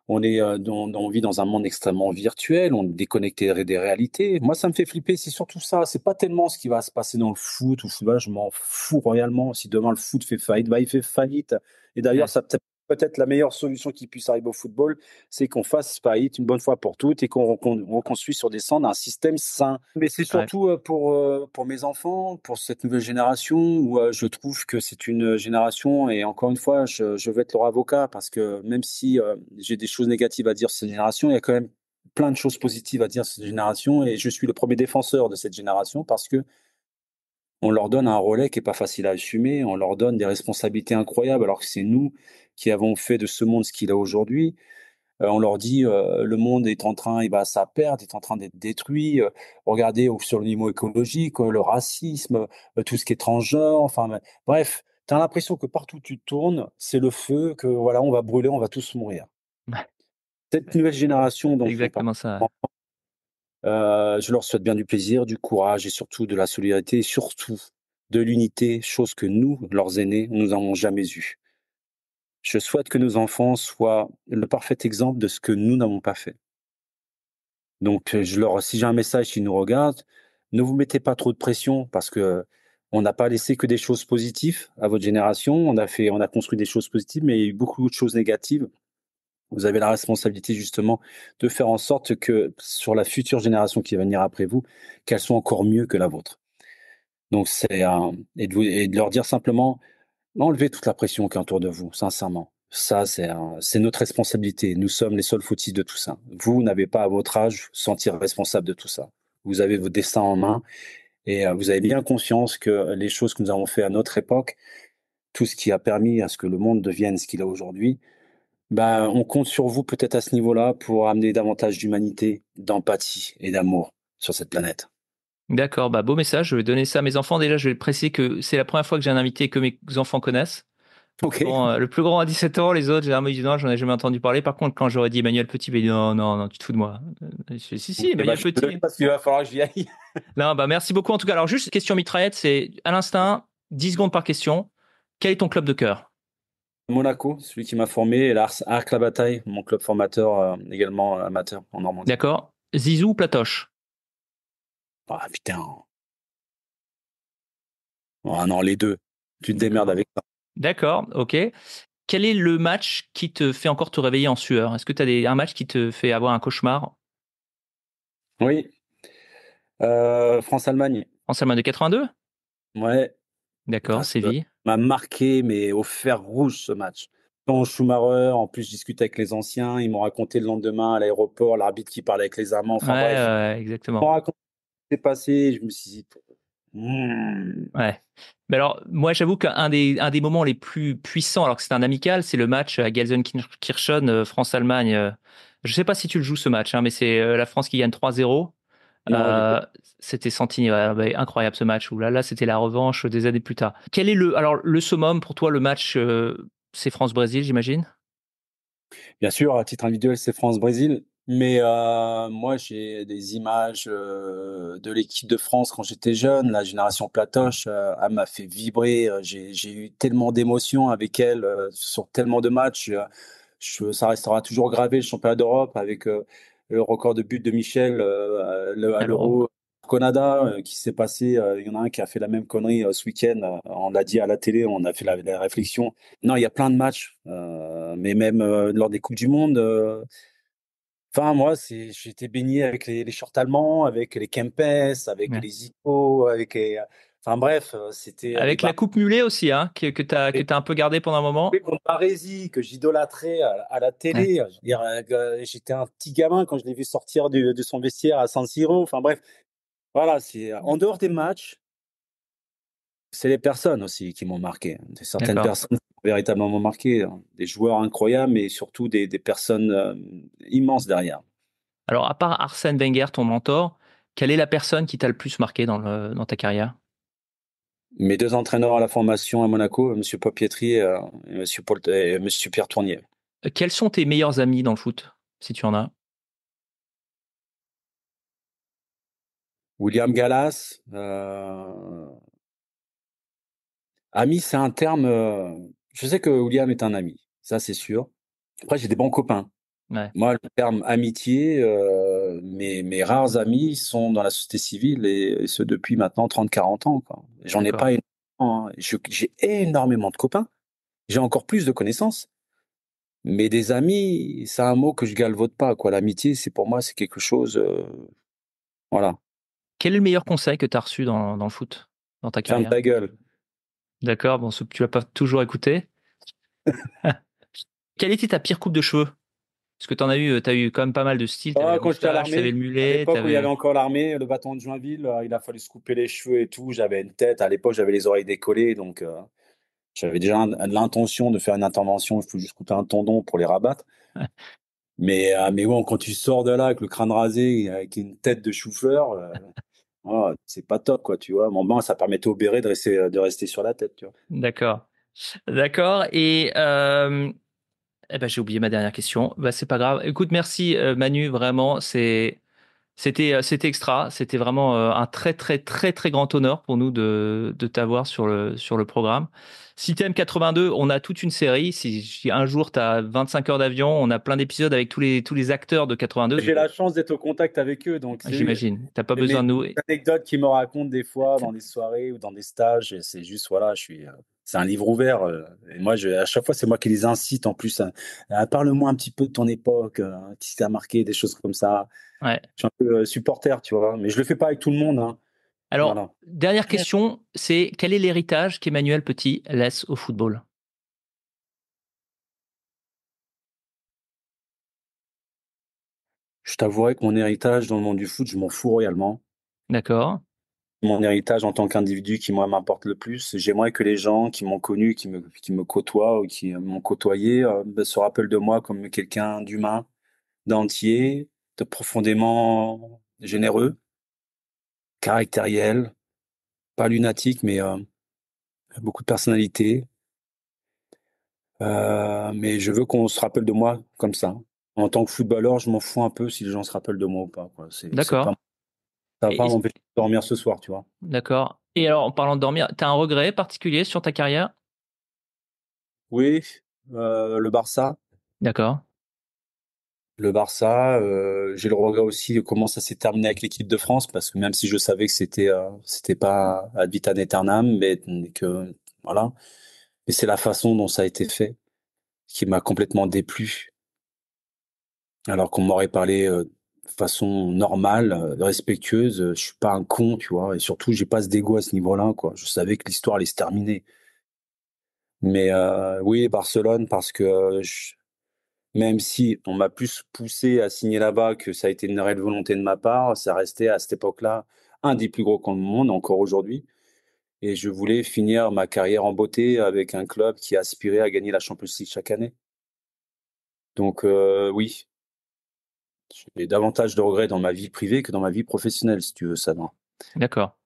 On vit dans un monde extrêmement virtuel. On est déconnecté des réalités. Moi, ça me fait flipper. C'est surtout ça. C'est pas tellement ce qui va se passer dans le foot ou le football. Je m'en fous royalement. Si demain le foot fait faillite, bah, il fait faillite. Et d'ailleurs, ouais, ça peut-être la meilleure solution qui puisse arriver au football, c'est qu'on fasse faillite une bonne fois pour toutes et qu'on reconstruise sur des cendres un système sain. Mais c'est ouais, surtout pour mes enfants, pour cette nouvelle génération, où je trouve que c'est une génération, et encore une fois, je veux être leur avocat, parce que même si j'ai des choses négatives à dire sur cette génération, il y a quand même plein de choses positives à dire sur cette génération, et je suis le premier défenseur de cette génération, parce que on leur donne un relais qui est pas facile à assumer, on leur donne des responsabilités incroyables, alors que c'est nous qui avons fait de ce monde ce qu'il a aujourd'hui. On leur dit, le monde est en train, il va à sa perte, est en train d'être détruit. Regardez sur le niveau écologique, le racisme, tout ce qui est transgenre. Enfin, bref, tu as l'impression que partout où tu tournes, c'est le feu, que voilà, on va brûler, on va tous mourir. Cette nouvelle génération C'est dont on parle, exactement ça. Ouais. je leur souhaite bien du plaisir, du courage et surtout de la solidarité et surtout de l'unité, chose que nous, leurs aînés, nous n'avons jamais eue. Je souhaite que nos enfants soient le parfait exemple de ce que nous n'avons pas fait. Donc, si j'ai un message qui nous regarde, ne vous mettez pas trop de pression parce que on n'a pas laissé que des choses positives à votre génération. On a construit des choses positives, mais il y a eu beaucoup de choses négatives. Vous avez la responsabilité justement de faire en sorte que sur la future génération qui va venir après vous, qu'elle soit encore mieux que la vôtre. Donc et de leur dire simplement: «Enlevez toute la pression qui est autour de vous, sincèrement. Ça, c'est notre responsabilité. Nous sommes les seuls fautifs de tout ça. Vous n'avez pas, à votre âge, sentir responsable de tout ça. Vous avez votre destin en main et vous avez bien conscience que les choses que nous avons fait à notre époque, tout ce qui a permis à ce que le monde devienne ce qu'il est aujourd'hui, ben, on compte sur vous peut-être à ce niveau-là pour amener davantage d'humanité, d'empathie et d'amour sur cette planète». D'accord, bah beau message. Je vais donner ça à mes enfants. Déjà, je vais préciser que c'est la première fois que j'ai un invité que mes enfants connaissent. OK. Bon, le plus grand a 17 ans, les autres, généralement, ils disent non, j'en ai jamais entendu parler. Par contre, quand j'aurais dit Emmanuel Petit, il dit non, non, non, tu te fous de moi. Je fais, si, OK, bah, Emmanuel je suis désolé Petit. parce qu'il va falloir que j'y aille. Non, bah merci beaucoup en tout cas. Alors, juste question mitraillette, c'est à l'instinct, 10 secondes par question. Quel est ton club de cœur? Monaco, celui qui m'a formé, et l'Arc la Bataille, mon club formateur, également amateur en Normandie. D'accord. Zizou ou Platoche? Ah putain! Ah non, les 2. Tu te démerdes D'accord. avec ça. D'accord, ok. Quel est le match qui te fait encore te réveiller en sueur? Est-ce que tu as un match qui te fait avoir un cauchemar? Oui, France-Allemagne. En Allemagne de 82? Ouais, D'accord, parce que Séville. m'a marqué, mais au fer rouge ce match. Quand Schumacher, en plus, je discute avec les anciens, ils m'ont raconté le lendemain à l'aéroport, l'arbitre qui parlait avec les Allemands, Ouais, enfin bref, ils m'ont exactement. raconté ce qui s'est passé, je me suis dit: «Mmh». Ouais. Mais alors, moi, j'avoue un des moments les plus puissants, alors que c'est un amical, c'est le match à Gelsenkirchen, France-Allemagne. Je sais pas si tu le joues ce match, hein, mais c'est la France qui gagne 3-0. Non, j'ai pas. Euh, C'était Santini, ouais, ouais, incroyable ce match où là, c'était la revanche des années plus tard. Quel est alors le summum pour toi, le match, c'est France-Brésil, j'imagine? Bien sûr, à titre individuel, c'est France-Brésil, mais moi, j'ai des images, de l'équipe de France quand j'étais jeune. La génération Platoche, elle m'a fait vibrer, j'ai eu tellement d'émotions avec elle, sur tellement de matchs, ça restera toujours gravé, le championnat d'Europe avec, le record de buts de Michel, à Alors, l'Euro au Canada, qui s'est passé, il y en a un qui a fait la même connerie, ce week-end, on l'a dit à la télé, on a fait la réflexion. Non, il y a plein de matchs, mais même, lors des coupes du monde, enfin moi, j'ai été baigné avec les shorts allemands, avec les Kempes, avec ouais. les Zico, avec les, enfin bref, c'était, les Avec la coupe mulet aussi, hein, que t'as un peu gardé pendant un moment. contre Baresi, que j'idolâtrais à la Ouais. télé. Je veux dire, j'étais un petit gamin quand je l'ai vu sortir de son vestiaire à San Siro. Enfin bref, voilà, c'est en dehors des matchs, c'est les personnes aussi qui m'ont marqué. Certaines D'accord. personnes qui m'ont véritablement marqué, hein. Des joueurs incroyables, mais surtout des personnes immenses derrière. Alors, à part Arsène Wenger, ton mentor, quelle est la personne qui t'a le plus marqué dans ta carrière? Mes deux entraîneurs à la formation à Monaco, Monsieur Paul Pietri et Monsieur Pierre Tournier. Quels sont tes meilleurs amis dans le foot, si tu en as? William Gallas, ami, c'est un terme. Je sais que William est un ami, ça c'est sûr. Après, j'ai des bons copains. Ouais, Moi, le terme amitié, mes rares amis sont dans la société civile et ce depuis maintenant 30, 40 ans, quoi. J'en ai d'accord. pas énormément, hein. J'ai énormément de copains, j'ai encore plus de connaissances, mais des amis, c'est un mot que je galvaude pas, quoi. L'amitié, c'est pour moi, c'est quelque chose, voilà. Quel est le meilleur conseil que tu as reçu dans le foot, dans ta Ferme carrière? ta gueule. D'accord, bon, ce que tu vas pas toujours écouté. Quelle était ta pire coupe de cheveux? Parce que t'as eu quand même pas mal de styles. T'avais Ah, la quand j'étais à moustache, t'avais l'armée, le à mulet, l'époque où il y avait t'avais. encore l'armée, le bâton de Joinville, il a fallu se couper les cheveux et tout. J'avais une tête, à l'époque, j'avais les oreilles décollées, donc j'avais déjà l'intention de faire une intervention. Il faut juste couper un tendon pour les rabattre. Mais bon, quand tu sors de là avec le crâne rasé, avec une tête de chou-fleur, c'est pas top, quoi, tu vois. Bon, ça permettait au béret de rester sur la tête, tu vois. D'accord. D'accord. Et eh ben, j'ai oublié ma dernière question. Bah, c'est pas grave. Écoute, merci Manu, vraiment, c'était extra. C'était vraiment un très, très, très, très grand honneur pour nous de t'avoir sur le programme. Si t'aimes 82, on a toute une série. Si un jour t'as 25 heures d'avion, on a plein d'épisodes avec tous les acteurs de 82. J'ai la chance d'être au contact avec eux, donc J'imagine. T'as pas mes besoin de nous. anecdotes qu'ils me racontent des fois dans des soirées ou dans des stages, et c'est juste, voilà, c'est un livre ouvert. Et moi, à chaque fois, c'est moi qui les incite en plus parle-moi un petit peu de ton époque, qui t'a marqué, des choses comme ça. Ouais. Je suis un peu supporter, tu vois, mais je le fais pas avec tout le monde, hein. Alors, Voilà. dernière question, c'est quel est l'héritage qu'Emmanuel Petit laisse au football? Je t'avouerai que mon héritage dans le monde du foot, je m'en fous royalement. D'accord. Mon héritage en tant qu'individu qui, moi, m'importe le plus, j'aimerais que les gens qui m'ont connu, qui me côtoient ou qui m'ont côtoyé, se rappellent de moi comme quelqu'un d'humain, d'entier, de profondément généreux, caractériel, pas lunatique, mais beaucoup de personnalité. Mais je veux qu'on se rappelle de moi comme ça. En tant que footballeur, je m'en fous un peu si les gens se rappellent de moi ou pas, quoi. C'est pas, D'accord. ça va pas Et, m'empêcher de dormir ce soir, tu vois. d'accord. Et alors, en parlant de dormir, t'as un regret particulier sur ta carrière? Oui, le Barça. D'accord. Le Barça, j'ai le regret aussi de comment ça s'est terminé avec l'équipe de France, parce que même si je savais que c'était pas ad vitam aeternam, mais que voilà, mais c'est la façon dont ça a été fait qui m'a complètement déplu. Alors qu'on m'aurait parlé de façon normale, respectueuse, je suis pas un con, tu vois, et surtout j'ai pas ce dégo à ce niveau-là, quoi. Je savais que l'histoire allait se terminer. Mais oui, Barcelone, parce que même si on m'a plus poussé à signer là-bas que ça a été une réelle volonté de ma part, ça restait à cette époque-là un des plus gros clubs du monde, encore aujourd'hui. Et je voulais finir ma carrière en beauté avec un club qui aspirait à gagner la Champions League chaque année. Donc oui, j'ai davantage de regrets dans ma vie privée que dans ma vie professionnelle, si tu veux savoir. D'accord.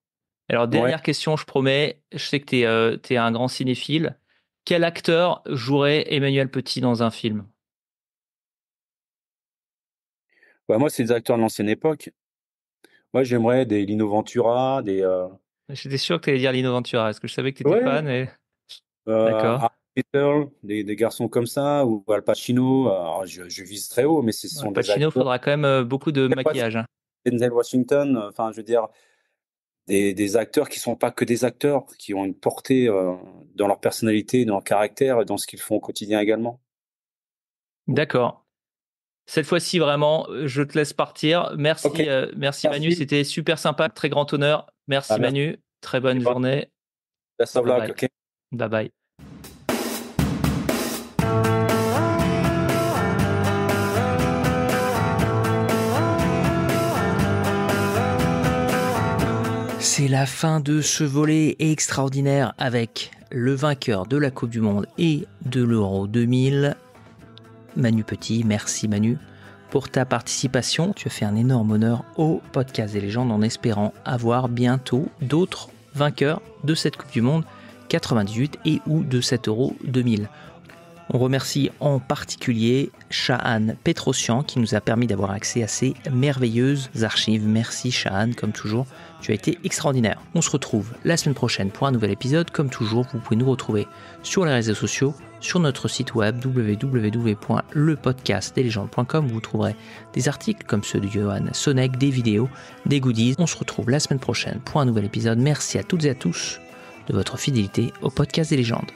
Alors, Ouais. dernière question, je promets. Je sais que t'es un grand cinéphile. Quel acteur jouerait Emmanuel Petit dans un film? Bah, moi, c'est des acteurs de l'ancienne époque. Moi, j'aimerais des Lino Ventura, des J'étais sûr que t'allais dire Lino Ventura. Est-ce que je savais que t'étais ouais, fan? D'accord. Harvey Keitel, des garçons comme ça, ou Al Pacino. Alors, je vise très haut, mais ce Al sont des Pacino, acteurs. faudra quand même beaucoup de maquillage, hein. Denzel Washington, enfin, je veux dire, des acteurs qui sont pas que des acteurs, qui ont une portée dans leur personnalité, dans leur caractère, et dans ce qu'ils font au quotidien également. D'accord. Cette fois-ci, vraiment, je te laisse partir. Ok, Merci Manu, merci. c'était super sympa, très grand honneur. Merci Merci. Manu, très bonne journée. Best of Bye luck, bye. ok? Bye bye. C'est la fin de ce volet extraordinaire avec le vainqueur de la Coupe du Monde et de l'Euro 2000, Manu Petit. Merci Manu pour ta participation. Tu as fait un énorme honneur au podcast des légendes en espérant avoir bientôt d'autres vainqueurs de cette Coupe du Monde 98 et ou de cet Euro 2000. On remercie en particulier Shahan Petrosian qui nous a permis d'avoir accès à ces merveilleuses archives. Merci Shahan, comme toujours, tu as été extraordinaire. On se retrouve la semaine prochaine pour un nouvel épisode. Comme toujours, vous pouvez nous retrouver sur les réseaux sociaux, sur notre site web www.lepodcastdeslegendes.com où vous trouverez des articles comme ceux de Johan Sonek, des vidéos, des goodies. On se retrouve la semaine prochaine pour un nouvel épisode. Merci à toutes et à tous de votre fidélité au podcast des légendes.